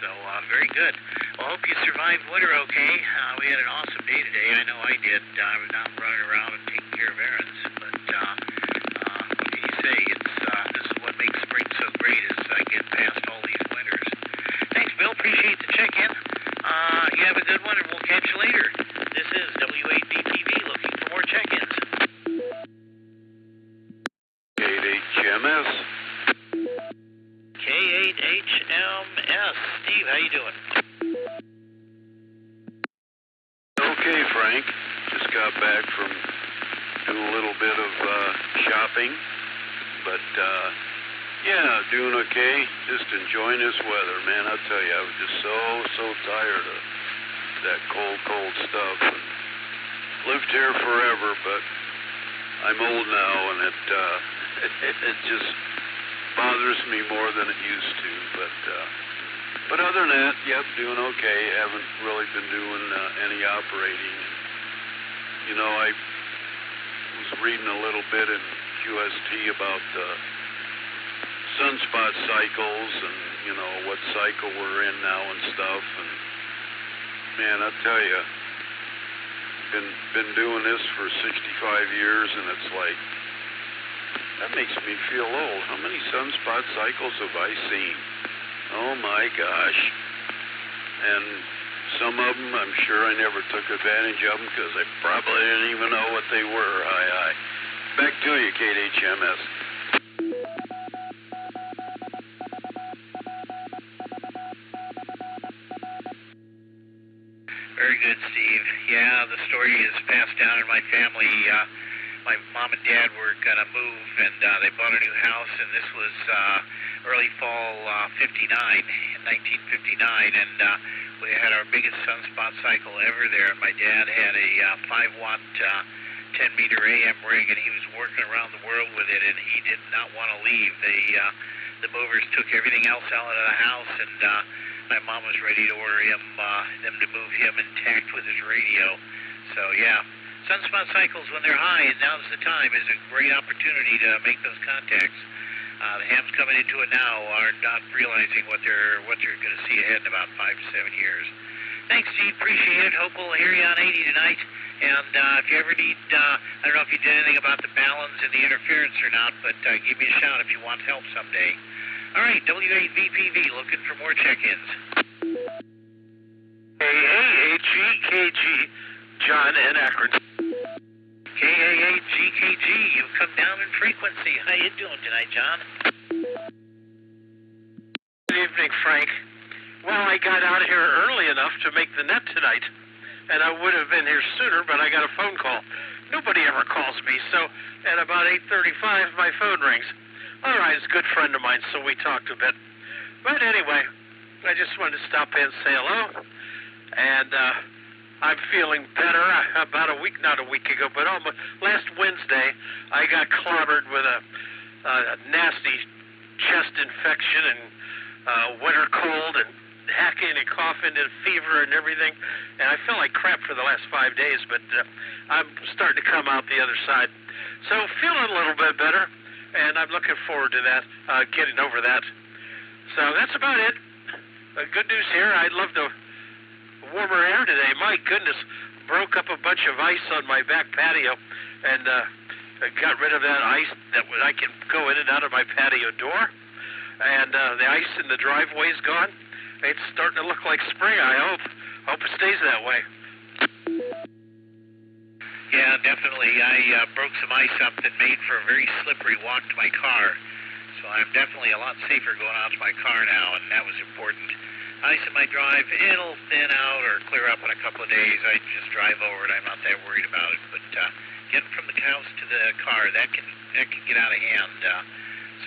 So very good. Well, hope you survived winter okay. We had an awesome day today. I know I did. I was out running around and taking care of errands. But what can you say? This is what makes spring so great is get past all these winters. Thanks, Bill. Appreciate the check-in. You have a good one, and we'll catch you later. This is W8BTV looking for more check-ins. K8HMS. K8HMS. Steve, how you doing? Okay, Frank. Just got back from doing a little bit of shopping. But, yeah, doing okay. Just enjoying this weather, man. I'll tell you, I was just so tired of that cold stuff. And lived here forever, but I'm old now, and it just bothers me more than it used to. But other than that, yep, doing okay. Haven't really been doing any operating. You know, I was reading a little bit in QST about sunspot cycles and, you know, what cycle we're in now and stuff. And, man, I tell you, been doing this for 65 years, and it's like, that makes me feel old. How many sunspot cycles have I seen? Oh, my gosh. And some of them, I'm sure I never took advantage of them because I probably didn't even know what they were. Aye. Back to you, K8HMS. Very good, Steve. Yeah, the story is passed down in my family. My mom and dad were going to move, and they bought a new house, and this was early fall 1959, and we had our biggest sunspot cycle ever there, and my dad had a 5-watt 10-meter AM rig, and he was working around the world with it, and he did not want to leave. The movers took everything else out of the house, and my mom was ready to order them to move him intact with his radio. So, yeah. Sunspot cycles, when they're high, and now's the time, is a great opportunity to make those contacts. The hams coming into it now are not realizing what they're going to see ahead in about 5 to 7 years. Thanks, Steve. Appreciate it. Hope we'll hear you on 80 tonight. And if you ever need, I don't know if you did anything about the balance and the interference or not, but give me a shout if you want help someday. All right, W8VPV, looking for more check-ins. KAHGKG, John and Akron. KAHGKG, you've come down in frequency. How you doing tonight, John? Good evening, Frank. Well, I got out here early enough to make the net tonight, and I would have been here sooner, but I got a phone call. Nobody ever calls me, so at about 8:35, my phone rings. All right, it's a good friend of mine, so we talked a bit. But anyway, I just wanted to stop in and say hello, and I'm feeling better. About not a week ago, but almost last Wednesday, I got clobbered with a nasty chest infection and winter cold and hacking and coughing and fever and everything. And I feel like crap for the last 5 days, but I'm starting to come out the other side. So feeling a little bit better, and I'm looking forward to that, getting over that. So that's about it. Good news here. I'd love to warmer air today. My goodness, broke up a bunch of ice on my back patio, and got rid of that ice I can go in and out of my patio door, and the ice in the driveway is gone. It's starting to look like spring. I hope it stays that way. Yeah, definitely. I broke some ice up that made for a very slippery walk to my car. So I'm definitely a lot safer going out to my car now, and that was important. Ice in my drive, it'll thin out or clear up in a couple of days. I just drive over it. I'm not that worried about it. But getting from the house to the car, that can get out of hand.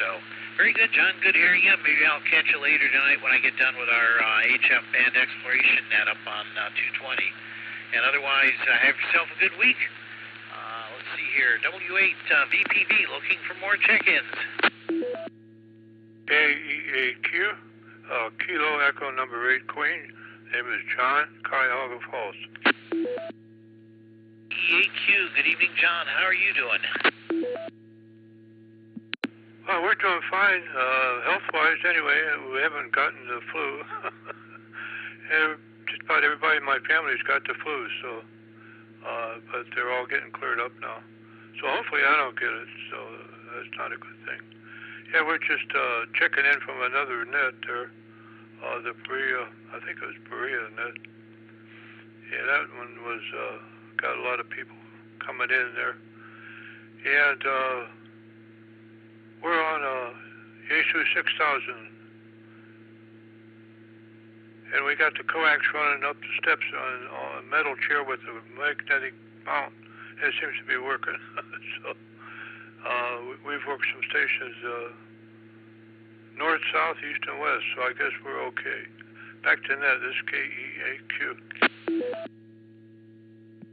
So very good, John. Good hearing you. Maybe I'll catch you later tonight when I get done with our HF band exploration net up on 220. And otherwise, have yourself a good week. Let's see here. W8 VPV looking for more check-ins. AEAQ, Kilo Echo number 8 Queen. Name is John, Cuyahoga Falls. EAQ, good evening, John. How are you doing? Well, we're doing fine, health-wise anyway. We haven't gotten the flu. Just about everybody in my family's got the flu, so, but they're all getting cleared up now. So hopefully I don't get it, so that's not a good thing. Yeah, we're just checking in from another net there, the Berea, I think it was Berea net. Yeah, that one was, got a lot of people coming in there. And we're on Yesu 6000. And we got the coax running up the steps on a metal chair with a magnetic mount. It seems to be working. So we've worked some stations north, south, east, and west. So I guess we're okay. Back to net. This is KEAQ.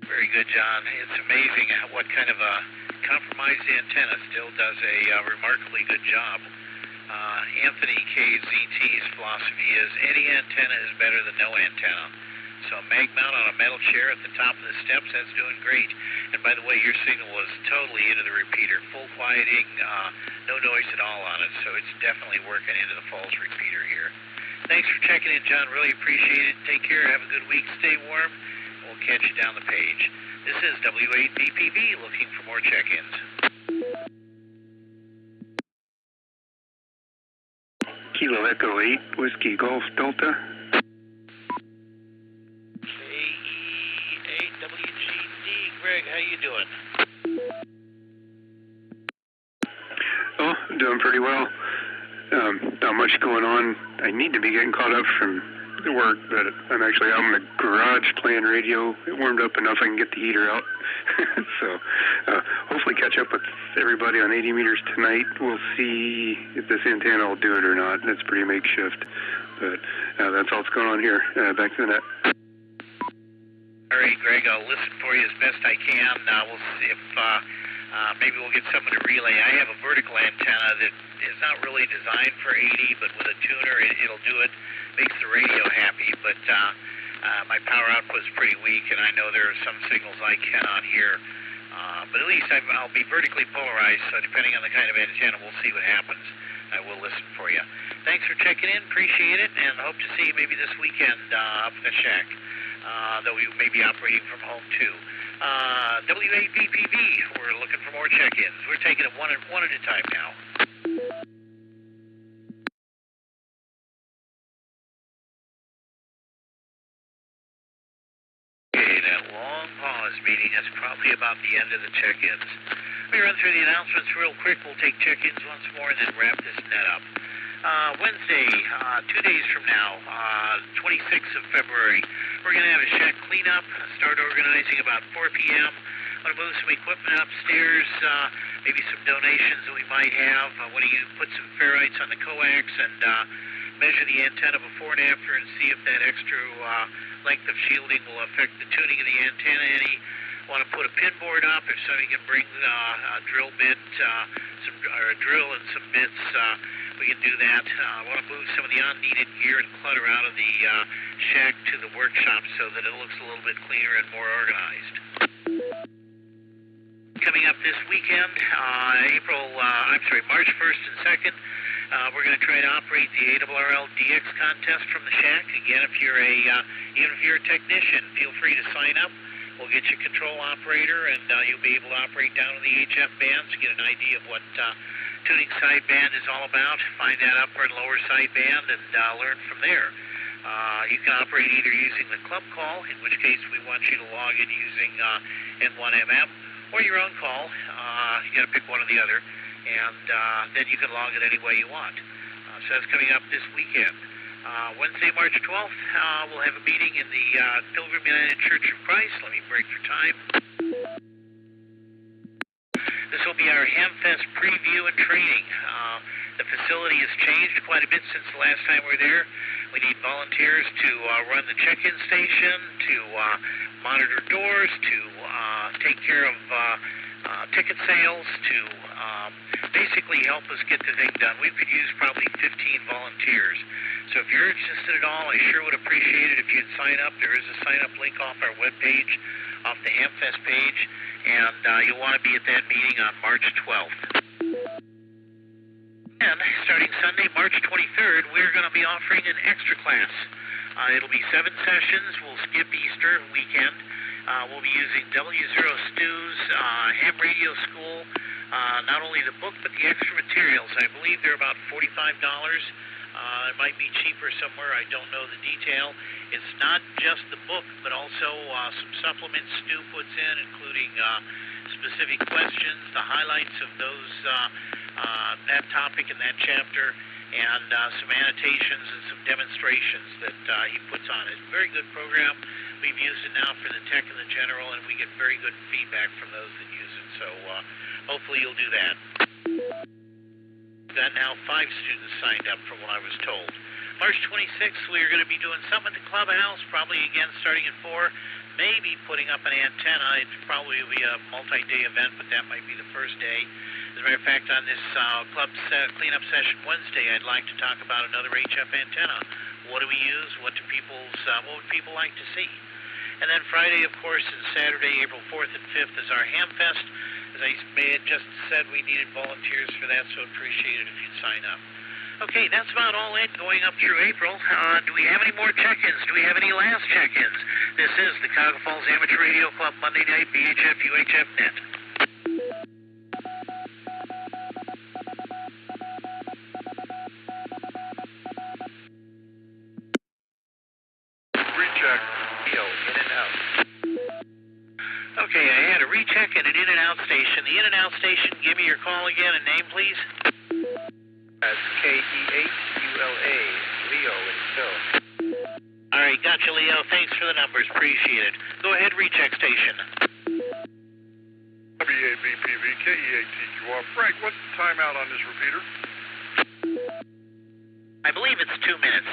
Very good, John. It's amazing what kind of a compromised antenna still does a remarkably good job. Anthony KZT's philosophy is any antenna is better than no antenna. So a mag mount on a metal chair at the top of the steps, that's doing great. And by the way, your signal was totally into the repeater, full quieting, no noise at all on it. So it's definitely working into the false repeater here. Thanks for checking in, John. Really appreciate it. Take care. Have a good week. Stay warm. We'll catch you down the page. This is W8BPV looking for more check-ins. Kilo Echo 8, Whiskey Golf Delta. AE8WGD, Greg, how you doing? Oh, doing pretty well. Not much going on. I need to be getting caught up from work, but I'm actually out in the garage playing radio. It warmed up enough I can get the heater out. So hopefully catch up with everybody on 80 meters tonight. We'll see if this antenna will do it or not. It's pretty makeshift, but that's all that's going on here. Back to the net. All right, Greg, I'll listen for you as best I can. We'll see if maybe we'll get someone to relay. I have a vertical antenna that is not really designed for 80, but with a tuner, it'll do it. Makes the radio happy, but my power output is pretty weak, and I know there are some signals I cannot hear. But at least I'll be vertically polarized, so depending on the kind of antenna, we'll see what happens. I will listen for you. Thanks for checking in. Appreciate it, and hope to see you maybe this weekend up in the shack, though we may be operating from home, too. W8BPV, we're looking for more check-ins. We're taking it one at a time now. Meeting is probably about the end of the check-ins. Let me run through the announcements real quick. We'll take check-ins once more and then wrap this net up. Wednesday, 2 days from now, 26th of February, we're going to have a shack cleanup, start organizing about 4 p.m. I'm going to move some equipment upstairs, maybe some donations that we might have. I want to put some ferrites on the coax and measure the antenna before and after and see if that extra length of shielding will affect the tuning of the antenna any. Want to put a pin board up if somebody can bring a drill bit, or a drill and some bits, we can do that. I want to move some of the unneeded gear and clutter out of the shack to the workshop so that it looks a little bit cleaner and more organized. Coming up this weekend, March 1st and 2nd, we're going to try to operate the ARRL DX contest from the shack. Again, even if you're a technician, feel free to sign up. We'll get you a control operator, and you'll be able to operate down in the HF bands, get an idea of what tuning sideband is all about, find that upper and lower sideband, and learn from there. You can operate either using the club call, in which case we want you to log in using N1MM, or your own call. You got to pick one or the other, and then you can log it any way you want. So that's coming up this weekend. Wednesday, March 12th, we'll have a meeting in the Pilgrim United Church of Christ. Let me break for time. This will be our Hamfest preview and training. The facility has changed quite a bit since the last time we were there. We need volunteers to run the check-in station, to monitor doors, to take care of ticket sales, to basically help us get the thing done. We could use probably 15 volunteers. So if you're interested at all, I sure would appreciate it if you'd sign up. There is a sign-up link off our webpage, off the Hamfest page, and you'll want to be at that meeting on March 12th. And starting Sunday, March 23rd, we're going to be offering an extra class. It'll be 7 sessions. We'll skip Easter weekend. We'll be using W0 Stu's Ham Radio School, not only the book, but the extra materials. I believe they're about $45. It might be cheaper somewhere. I don't know the detail. It's not just the book, but also some supplements Stu puts in, including specific questions, the highlights of those that topic in that chapter, and some annotations and some demonstrations that he puts on it. Very good program. We've used it now for the tech and the general, and we get very good feedback from those that use it. So hopefully you'll do that. We've got now 5 students signed up from what I was told. March 26th, we're going to be doing something at the clubhouse, probably again starting at 4, maybe putting up an antenna. It probably will be a multi-day event, but that might be the first day. As a matter of fact, on this club cleanup session Wednesday, I'd like to talk about another HF antenna. What do we use? What would people like to see? And then Friday, of course, and Saturday, April 4th and 5th is our Hamfest. As I just said, we needed volunteers for that, so appreciate it if you'd sign up. Okay, that's about all in going up through April. Do we have any more check-ins? Do we have any last check-ins? This is the Cuyahoga Falls Amateur Radio Club Monday night, VHF, UHF Net. Recheck. In and out. Okay, I had a recheck and an in and out station. The in and out station, give me your call again and name, please. That's KE8ULA, Leo in Phil. All right, gotcha, Leo. Thanks for the numbers. Appreciate it. Go ahead, recheck station. WABPV, KE8TQR. Frank, what's the timeout on this repeater? I believe it's 2 minutes.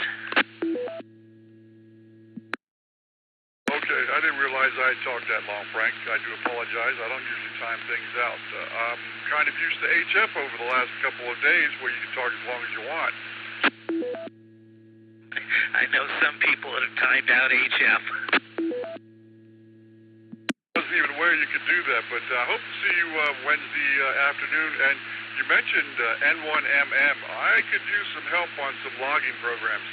Okay, I didn't realize I had talked that long, Frank. I do apologize. I don't usually time things out. I'm kind of used to HF over the last couple of days where you can talk as long as you want. I know some people that have timed out HF. I wasn't even aware you could do that, but I hope to see you Wednesday afternoon. And you mentioned N1MM. I could use some help on some logging programs.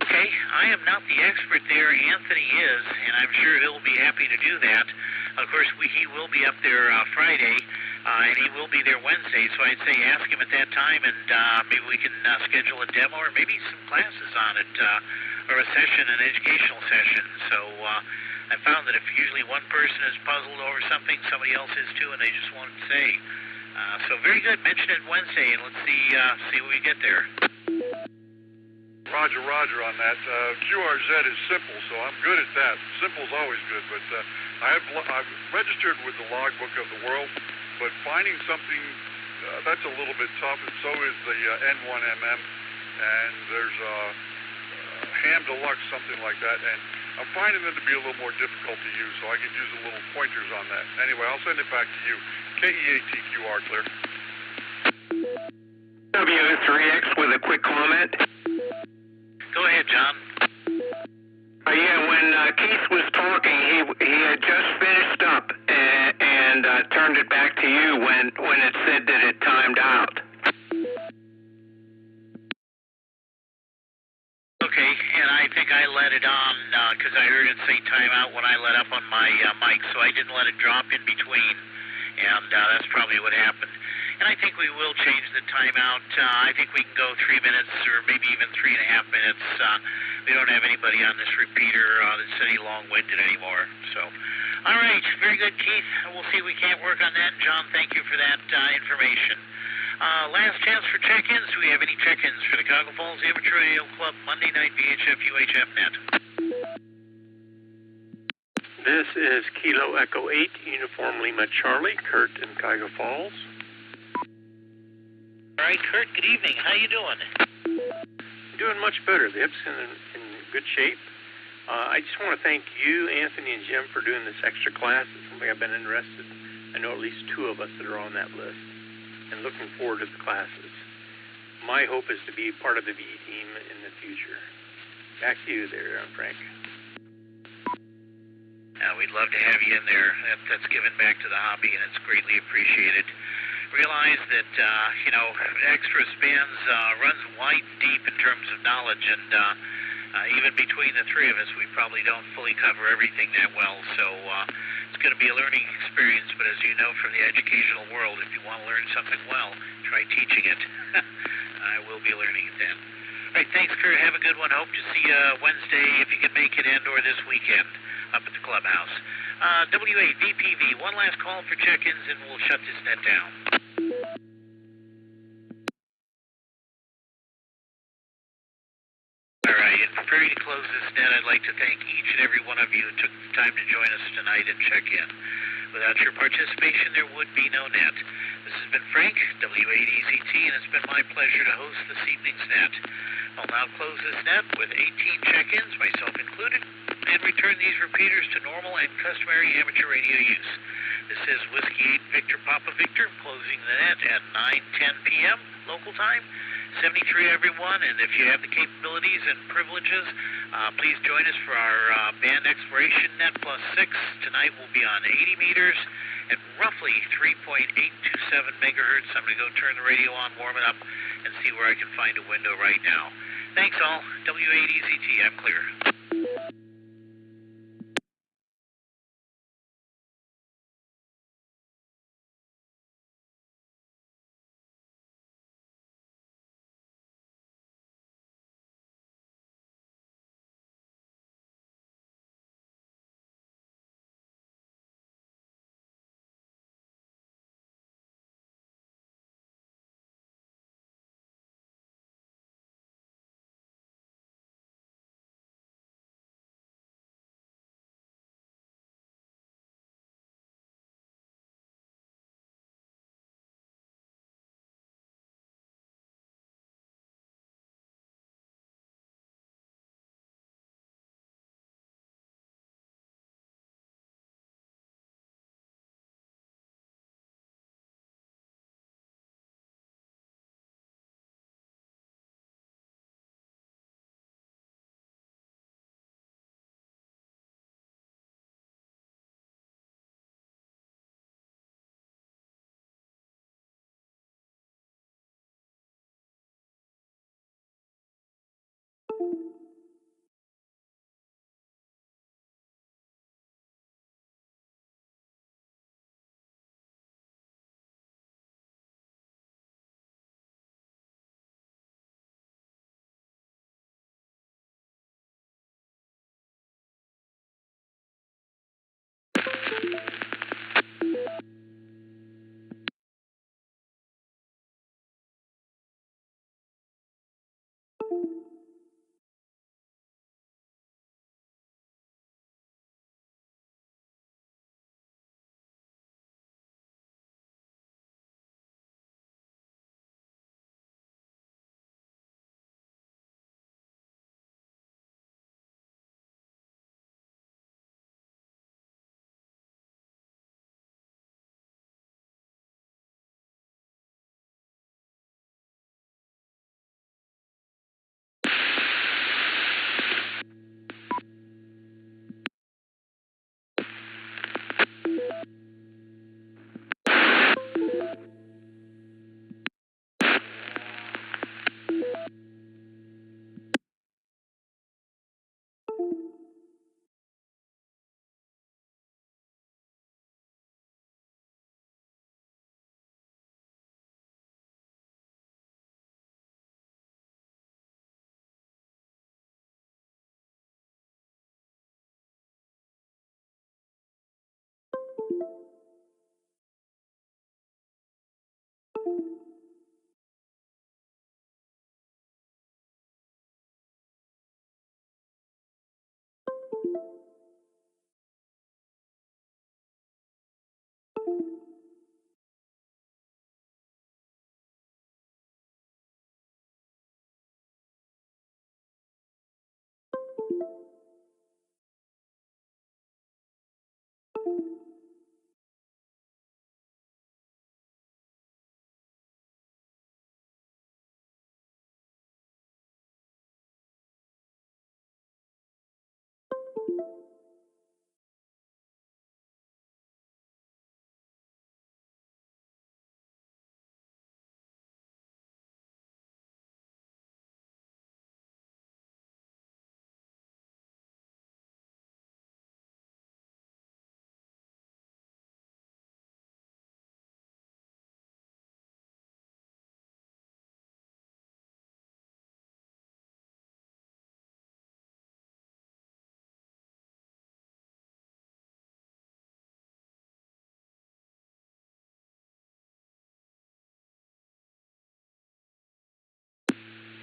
Okay, I am not the expert there. Anthony is, and I'm sure he'll be happy to do that. Of course, he will be up there Friday, and he will be there Wednesday, so I'd say ask him at that time, and maybe we can schedule a demo or maybe some classes on it, or a session, an educational session. So I found that if usually one person is puzzled over something, somebody else is too, and they just won't say. So very good. Mention it Wednesday, and let's see what we get there. Roger on that. QRZ is simple, so I'm good at that. Simple's always good, but I've registered with the logbook of the world, but finding something that's a little bit tough, and so is the N1MM, and there's Ham Deluxe, something like that, and I'm finding them to be a little more difficult to use, so I could use a little pointers on that. Anyway, I'll send it back to you. KE8TQR, clear. W3X with a quick comment. Go ahead, John. Yeah, when Keith was talking, he had just finished up and turned it back to you when it said that it timed out. Okay, and I I think I let it on because I heard it say timeout when I let up on my mic, so I didn't let it drop in between, and that's probably what happened. And I think we will change the timeout. I think we can go 3 minutes or maybe even 3.5 minutes. We don't have anybody on this repeater that's any long-winded anymore. So, all right, very good, Keith. We'll see if we can't work on that. John, thank you for that information. Last chance for check-ins. Do we have any check-ins for the Cuyahoga Falls Amateur Radio Club Monday night VHF UHF net? This is Kilo Echo 8, Uniform Lima Charlie, Kurt in Cuyahoga Falls. All right, Kurt, good evening. How you doing? Doing much better. The hip's in good shape. I just want to thank you, Anthony, and Jim for doing this extra class. It's something I've been interested in. I know at least 2 of us that are on that list, and looking forward to the classes. My hope is to be part of the V team in the future. Back to you there, Frank. We'd love to have you in there. That's given back to the hobby, and it's greatly appreciated. Realize that, Extra Spans runs wide and deep in terms of knowledge, and even between the 3 of us, we probably don't fully cover everything that well, so it's going to be a learning experience, but as you know from the educational world, if you want to learn something well, try teaching it. I will be learning it then. All right, thanks, Kurt. Have a good one. Hope to see you Wednesday, if you can make it, and/or this weekend up at the clubhouse. W8VPV, one last call for check-ins, and we'll shut this net down. All right, in preparing to close this net, I'd like to thank each and every one of you who took the time to join us tonight and check in. Without your participation, there would be no net. This has been Frank, W8EZT, and it's been my pleasure to host this evening's net. I'll now close this net with 18 check-ins, myself included, and return these repeaters to normal and customary amateur radio use. This is Whiskey 8 Victor Papa Victor, closing the net at 9:10 p.m. local time. 73, everyone, and if you have the capabilities and privileges, please join us for our band exploration net plus 6. Tonight we'll be on 80 meters at roughly 3.827 megahertz. I'm going to go turn the radio on, warm it up, and see where I can find a window right now. Thanks all. W8EZT, I'm clear.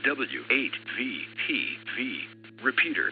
W8VPV. Repeater.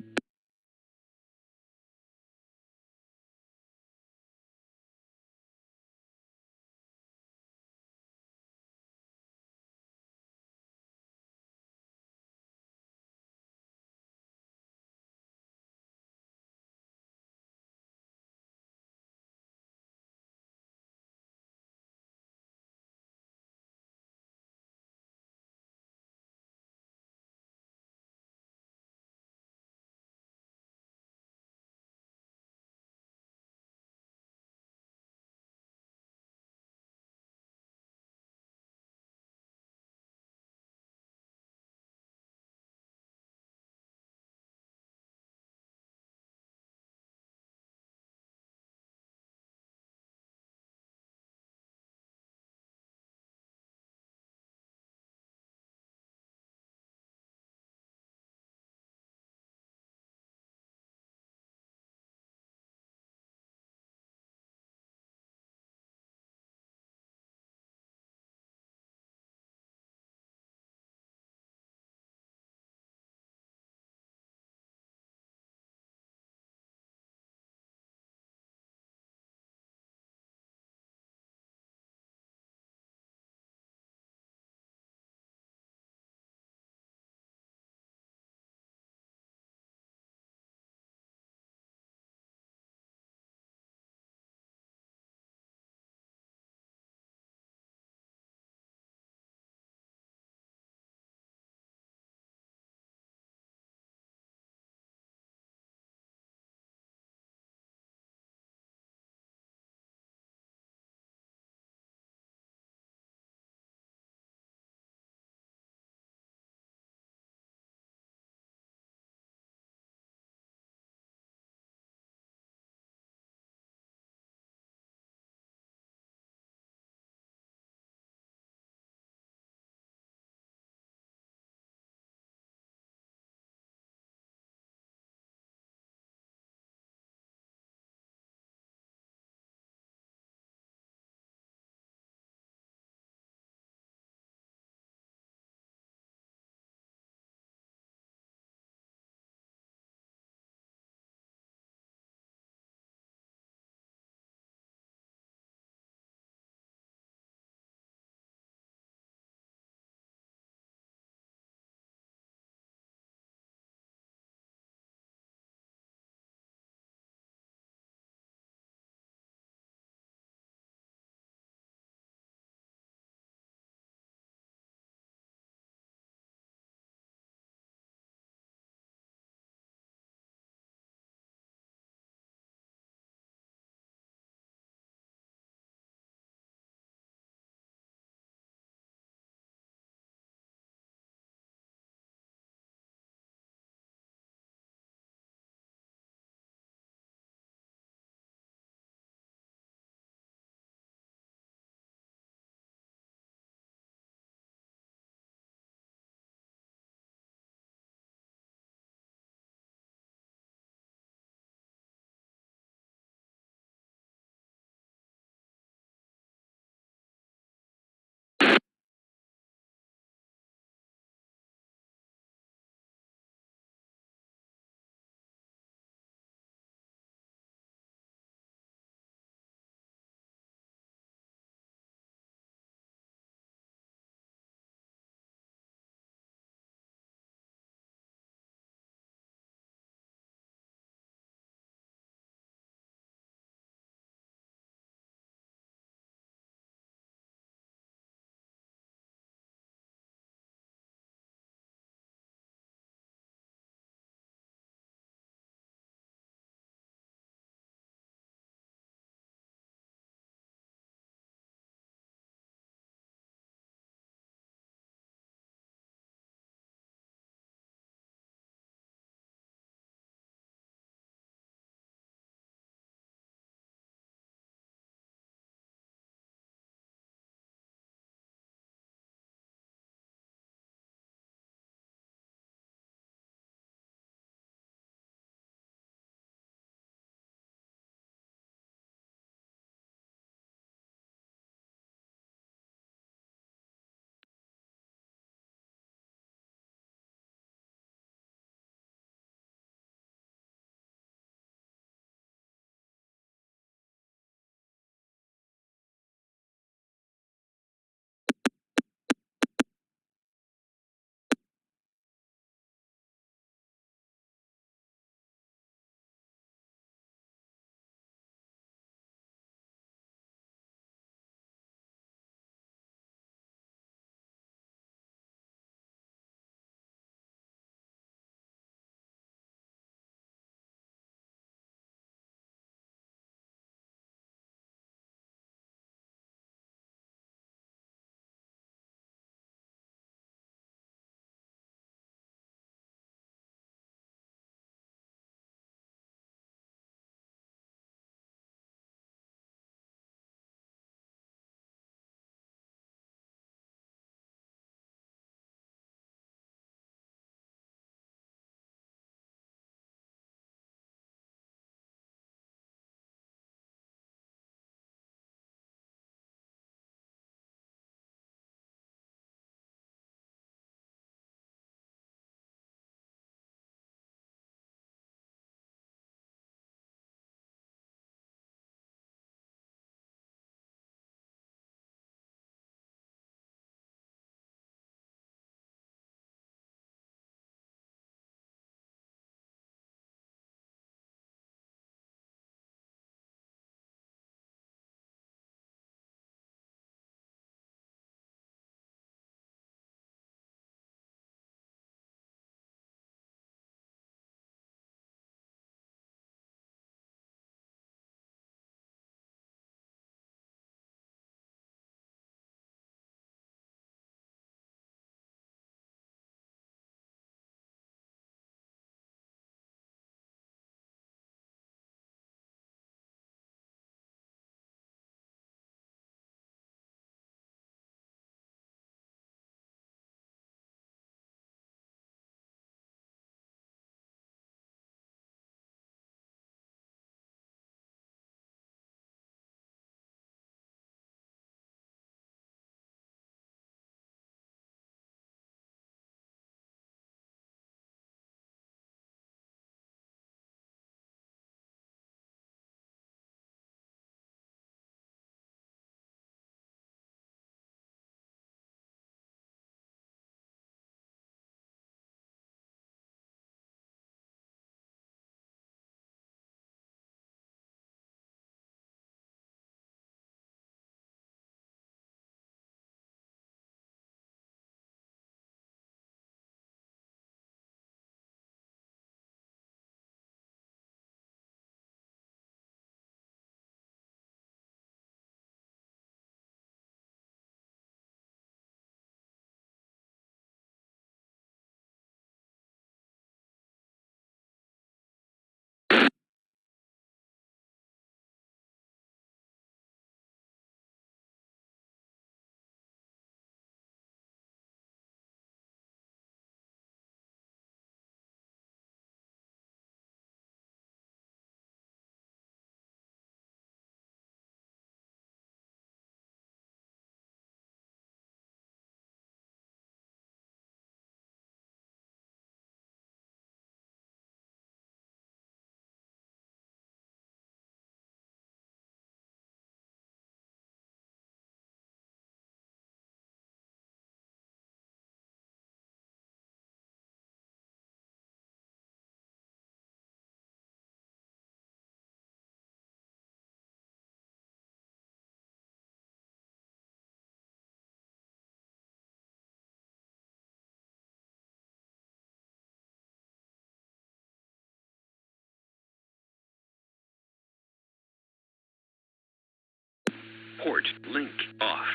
Port link off.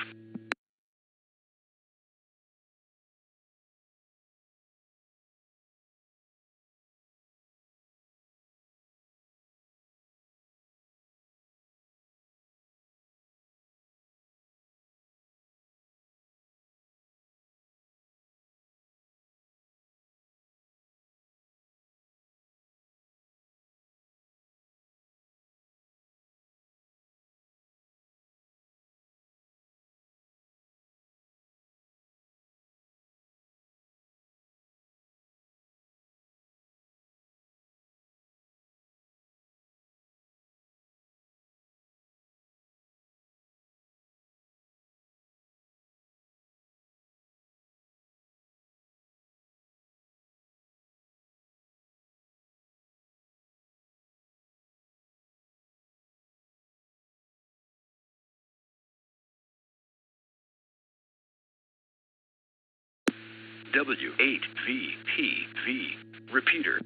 W8VPV. Repeater.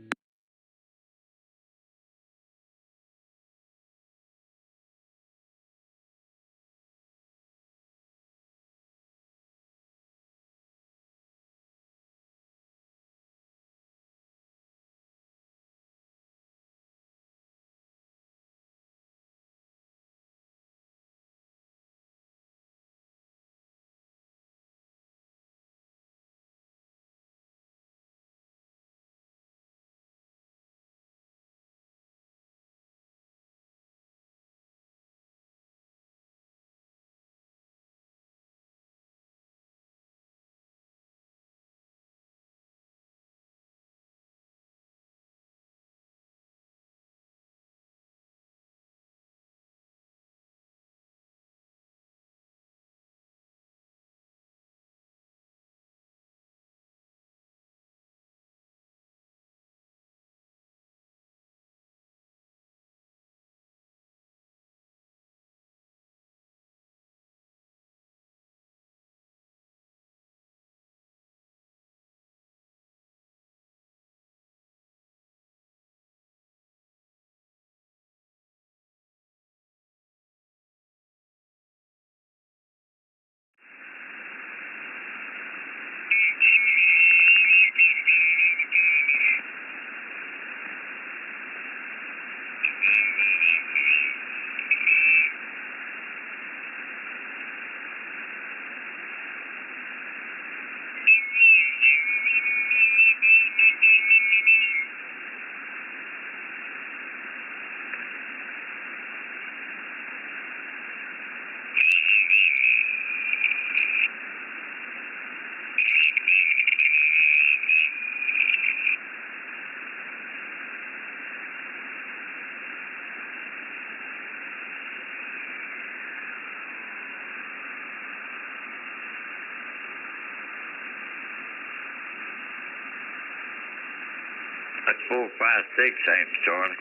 That's 456 amp, Charlie.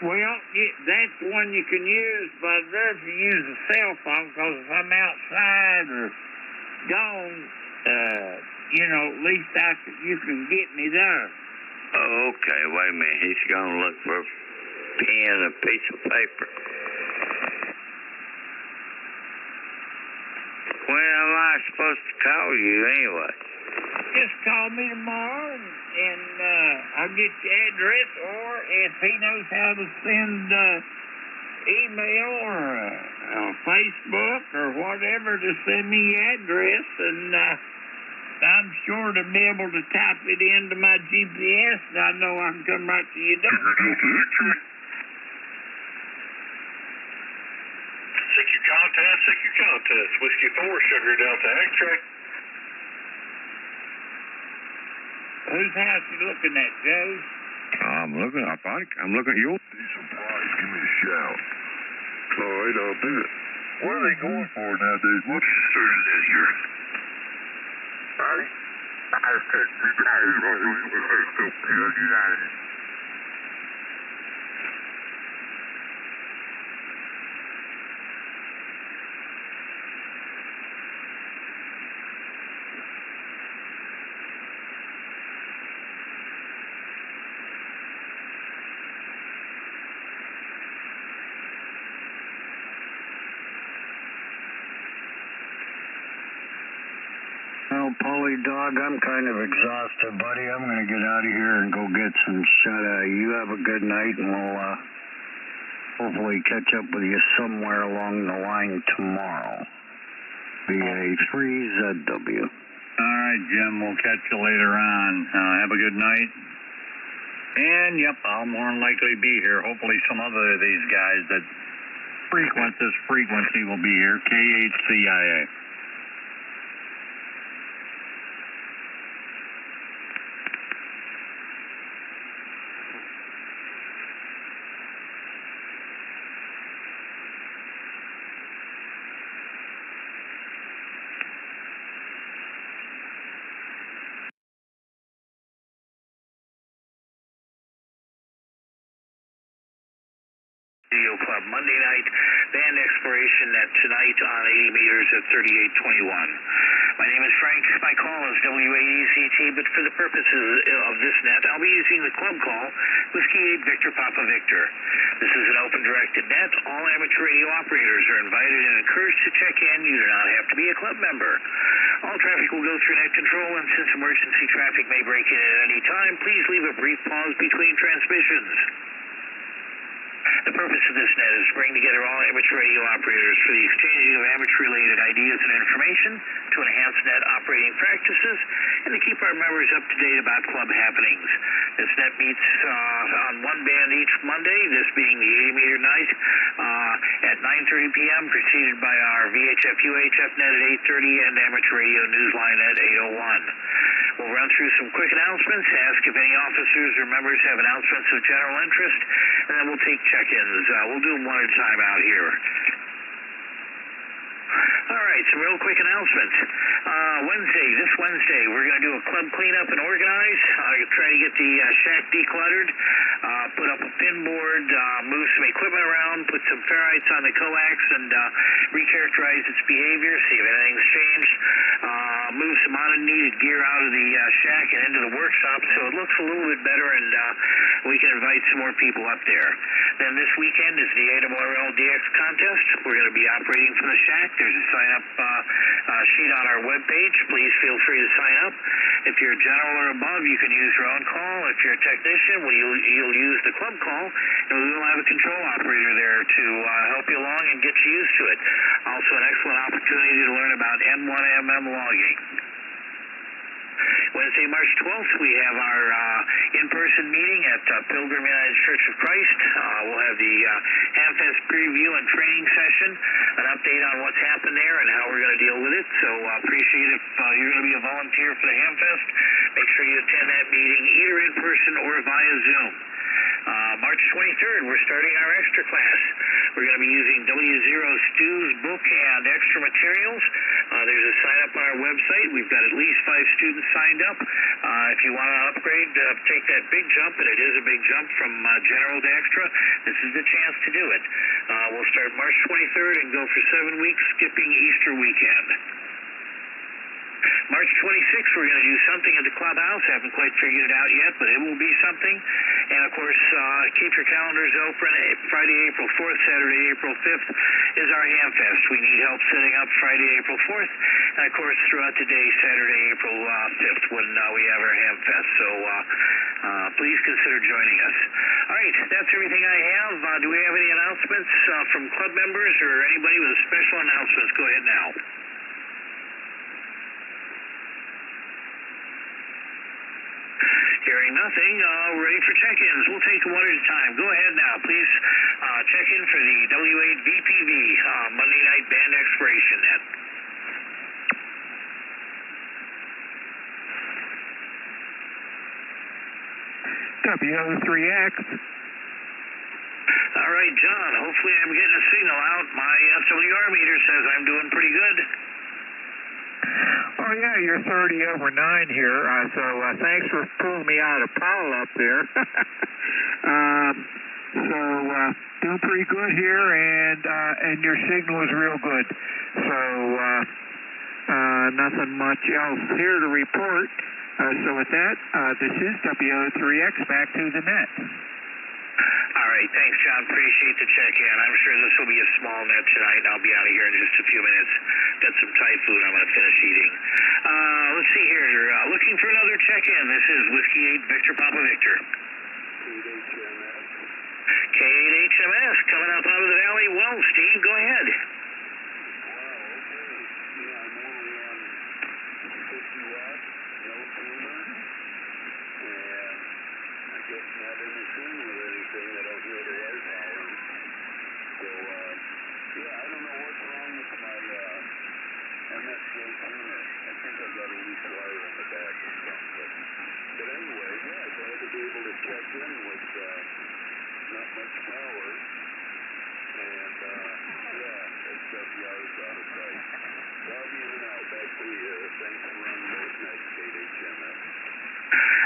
Well, that's one you can use, but I'd rather if you use a cell phone, because if I'm outside or gone, at least you can get me there. Oh, okay. Wait a minute. He's going to look for a pen and a piece of paper. When am I supposed to call you anyway? Just call me tomorrow, and I'll get your address, or if he knows how to send email or Facebook or whatever, to send me your address, and I'm sure to be able to type it into my GPS, and I know I can come right to your door. Secure contest. Whiskey 4, Sugar Delta X-ray. Whose house you looking at, Joe? I'm looking at yours. Decent price. Give me a shout. All right, I'll do it. What are they going for nowadays? What's the service this year? Well, Polly Dog, I'm kind of exhausted, buddy. I'm going to get out of here and go get some shut-eye. You have a good night, and we'll hopefully catch up with you somewhere along the line tomorrow. BA3ZW. All right, Jim. We'll catch you later on. Have a good night. And, yep, I'll more than likely be here. Hopefully some other of these guys that frequent this frequency will be here. KHCIA. Radio Club Monday night band exploration at tonight on 80 meters at 3821. My name is Frank. My call is WAECT, but for the purposes of this net, I'll be using the club call Whiskey 8 Victor Papa Victor. This is an open directed net. All amateur radio operators are invited and encouraged to check in. You do not have to be a club member. All traffic will go through net control, and since emergency traffic may break in at any time, please leave a brief pause between transmissions. The purpose of this net is to bring together all amateur radio operators for the exchanging of amateur-related ideas and information, to enhance net operating practices, and to keep our members up to date about club happenings. This net meets on one band each Monday, this being the 80-meter night at 9:30 p.m., preceded by our VHF-UHF net at 8:30 and amateur radio Newsline at 8:01. We'll run through some quick announcements, ask if any officers or members have announcements of general interest, and then we'll take check-ins. We'll do them one at a time out here. All right, some real quick announcements. This Wednesday, we're going to do a club cleanup and organize. Try to get the shack decluttered, put up a pin board, move some equipment around, put some ferrites on the coax, and recharacterize its behavior, see if anything's changed. Move some unneeded gear out of the shack and into the workshop so it looks a little bit better, and we can invite some more people up there. Then this weekend is the ARRL DX contest. We're going to be operating from the shack. There's a sign-up sheet on our webpage. Please feel free to sign up. If you're a general or above, you can use your own call. If you're a technician, you'll use the club call, and we will have a control operator there to help you along and get you used to it. Also, an excellent opportunity to learn about N1MM logging. Wednesday, March 12th, we have our in-person meeting at Pilgrim United Church of Christ. We'll have the Hamfest preview and training session, an update on what's happened there and how we're going to deal with it. So appreciate if you're going to be a volunteer for the Hamfest. Make sure you attend that meeting either in person or via Zoom. March 23rd, we're starting our extra class. We're going to be using W0 Stu's book and extra materials. There's a sign-up on our website. We've got at least 5 students signed up. If you want to upgrade, take that big jump, and it is a big jump from general to extra, this is the chance to do it. We'll start March 23rd and go for 7 weeks, skipping Easter weekend. March 26th, we're going to do something at the clubhouse. Haven't quite figured it out yet, but it will be something. And, of course, keep your calendars open. Friday, April 4th, Saturday, April 5th is our Hamfest. We need help setting up Friday, April 4th. And, of course, throughout the day, Saturday, April 5th, when we have our Hamfest. So please consider joining us. All right, that's everything I have. Do we have any announcements from club members or anybody with special announcements? Go ahead now. Hearing nothing, ready for check-ins. We'll take them one at a time. Go ahead now. Please check in for the W8VPV Monday night band expiration net. W03X. All right, John. Hopefully I'm getting a signal out. My SWR meter says I'm doing pretty good. Oh, yeah, you're 30 over 9 here, so thanks for pulling me out of Paul up there. Doing pretty good here, and your signal is real good. So nothing much else here to report. So with that, this is W03X back to the net. All right, thanks, John. Appreciate the check-in. I'm sure this will be a small net tonight, and I'll be out of here in just a few minutes. Got some Thai food I'm going to finish eating. check-in. This is Whiskey 8 Victor Papa Victor. K8HMS coming up out of the valley. Well, Steve, go ahead.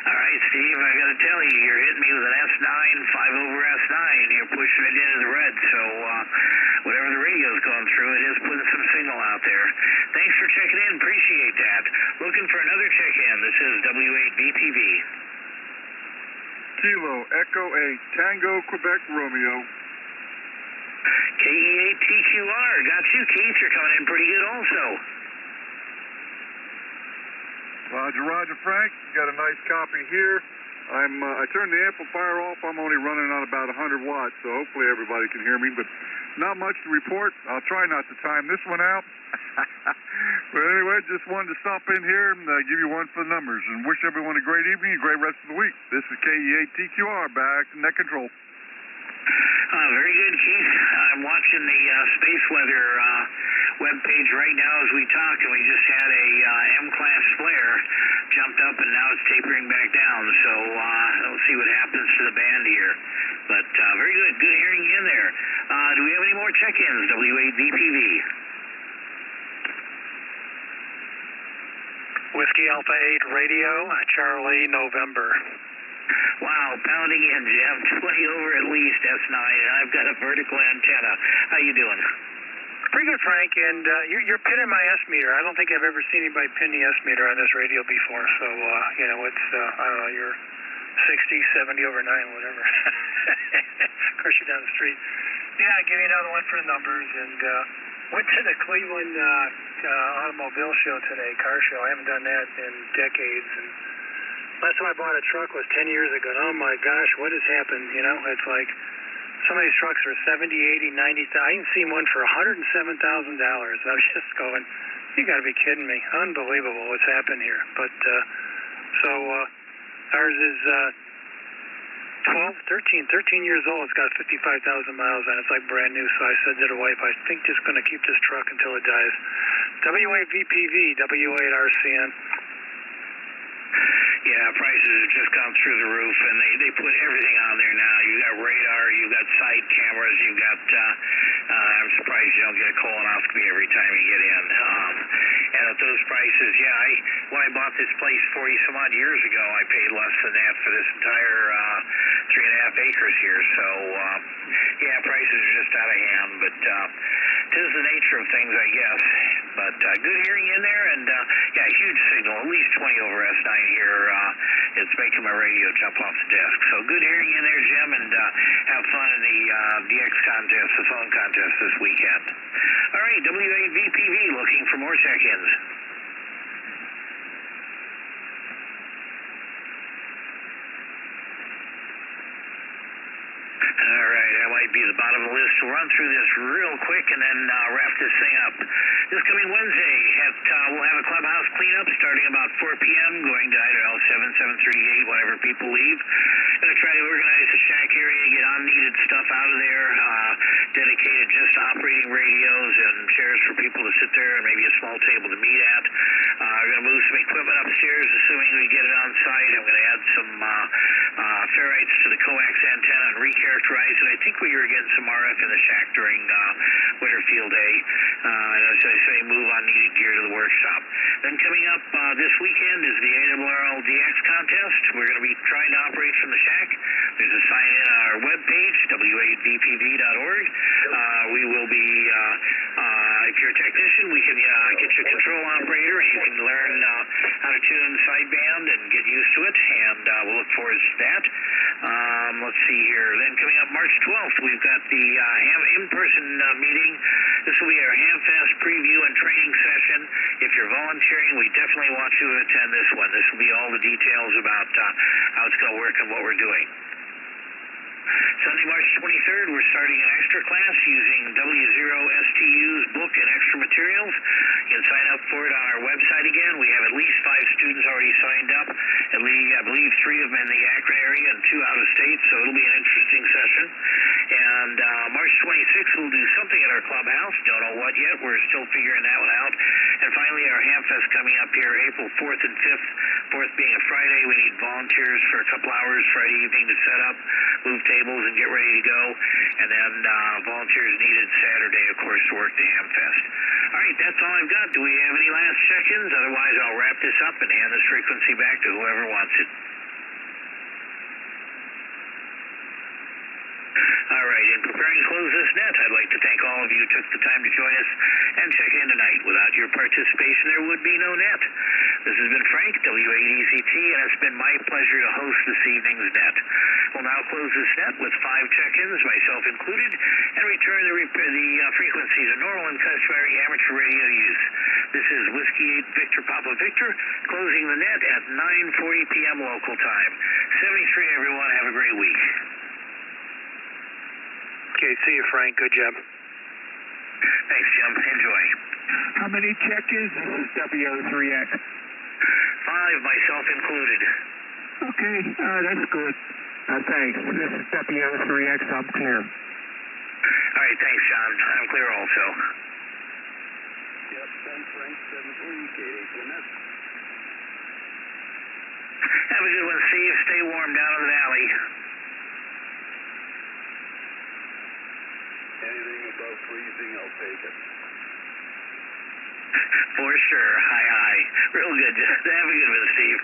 All right, Steve, I got to tell you, you're hitting me with an S9, 5 over S9. You're pushing it into the red, so whatever the radio's going through, it is putting some signal out there. Thanks for checking in. Appreciate that. Looking for another check-in. This is W8VPV. Kilo Echo 8 Tango Quebec Romeo. KE8TQR. Got you, Keith. You're coming in pretty good also. Roger, Roger, Frank. Got a nice copy here. I turned the amplifier off. I'm only running on about 100 watts, so hopefully everybody can hear me, but not much to report. I'll try not to time this one out. But anyway, just wanted to stop in here and give you one for the numbers and wish everyone a great evening, a great rest of the week. This is KE8TQR back to net control. Very good, Keith. I'm watching the space weather webpage right now as we talk, and we just had a M-class flare jumped up, and now it's tapering back down. So we'll see what happens to the band here. But very good. Good hearing you in there. Do we have any more check-ins, W8VPV? Whiskey Alpha 8 Radio, Charlie, November. Wow, pounding in, Jim. 20 over at least, S9, and I've got a vertical antenna. How you doing? Pretty good, Frank, and you're pinning my S meter. I don't think I've ever seen anybody pin the S meter on this radio before, so, it's, I don't know, you're 60, 70 over 9, whatever. Of course, you're down the street. Yeah, give me another one for the numbers, and went to the Cleveland automobile show today, car show. I haven't done that in decades, and last time I bought a truck was 10 years ago, and oh my gosh, what has happened, It's like some of these trucks are 70, 80, 90, I even seen one for $107,000. I was just going, you got to be kidding me. Unbelievable what's happened here. But, ours is 13 years old. It's got 55,000 miles on it. It's like brand new. So I said to the wife, I think just going to keep this truck until it dies. W8VPV, W8RCN. Yeah, prices have just gone through the roof, and they put everything on there now. You got radar, you got side cameras, you got. I'm surprised you don't get a colonoscopy every time you get in. And at those prices, when I bought this place 40-some odd years ago, I paid less than that for this entire 3.5 acres here. So, prices are just out of hand, but 'tis the nature of things, I guess. But good hearing you in there, and huge signal, at least 20 over S9 here. It's making my radio jump off the desk. So good hearing you in there, Jim, and have fun in the DX contest, the phone contest this weekend. All right, W8VPV looking for more check-ins. All right, that might be the bottom of the list. We'll run through this real quick and then wrap this thing up. This coming Wednesday, we'll have a clubhouse cleanup starting about 4 p.m., going to, 7:38, whatever people leave. Going to try to organize the shack area, get unneeded stuff out of there, dedicated just to operating radios and chairs for people to sit there and maybe a small table to meet at. We're going to move some equipment upstairs, assuming we get it on site. I'm going to add some ferrites to the coax antenna and recharacterize it. I think we were getting some RF in the shack during winter field day. And as I say, move unneeded gear to the workshop. Then coming up this weekend is the ARRL DX contest. We're going to be trying to operate from the shack. There's a sign in on our webpage, w8vpv.org. We will be, if you're a technician, we can get you a control operator, and you can learn how to tune sideband and get used to it, and we'll look forward to that. Let's see here. Then coming up March 12th, we've got the in-person meeting. This will be our Hamfest preview and training session. If you're you're volunteering, we definitely want you to attend this one. This will be all the details about how it's going to work and what we're doing. Sunday, March 23rd, we're starting an extra class using W0STU's book and extra materials. You can sign up for it on our website again. We have at least 5 students already signed up. At least, I believe 3 of them in the Akron area and 2 out of state, so it'll be an interesting session. And March 26th, we'll do something at our clubhouse. Don't know what yet. We're still figuring that one out. And finally, our Hamfest coming up here April 4th and 5th. 4th being a Friday. We need volunteers for a couple hours Friday evening to set up, move tables, and get ready to go. And then volunteers needed Saturday, of course, to work the Hamfest. All right, that's all I've got. Do we have any last check-ins? Otherwise, I'll wrap this up and hand this frequency back to whoever wants it. All right, in preparing to close this net, I'd like to thank all of you who took the time to join us and check in tonight. Without your participation, there would be no net. This has been Frank, W8EZT, and it's been my pleasure to host this evening's net. We'll now close this net with 5 check-ins, myself included, and return the frequencies of normal and customary amateur radio use. This is Whiskey 8 Victor Papa Victor, closing the net at 9:40 p.m. local time. 73, everyone. Have a great week. Okay, see you, Frank. Good job. Thanks, Jim. Enjoy. How many check-ins? This is WO3X. 5, myself included. Okay, that's good. Thanks. This is WO3X. I'm clear. All right, thanks, John. I'm clear also. Yep, thanks, Frank. 7-3, KHMS. Have a good one, Steve. Stay warm down in the valley. Anything above freezing, I'll take it. For sure. Hi. Real good. Have a good one, Steve.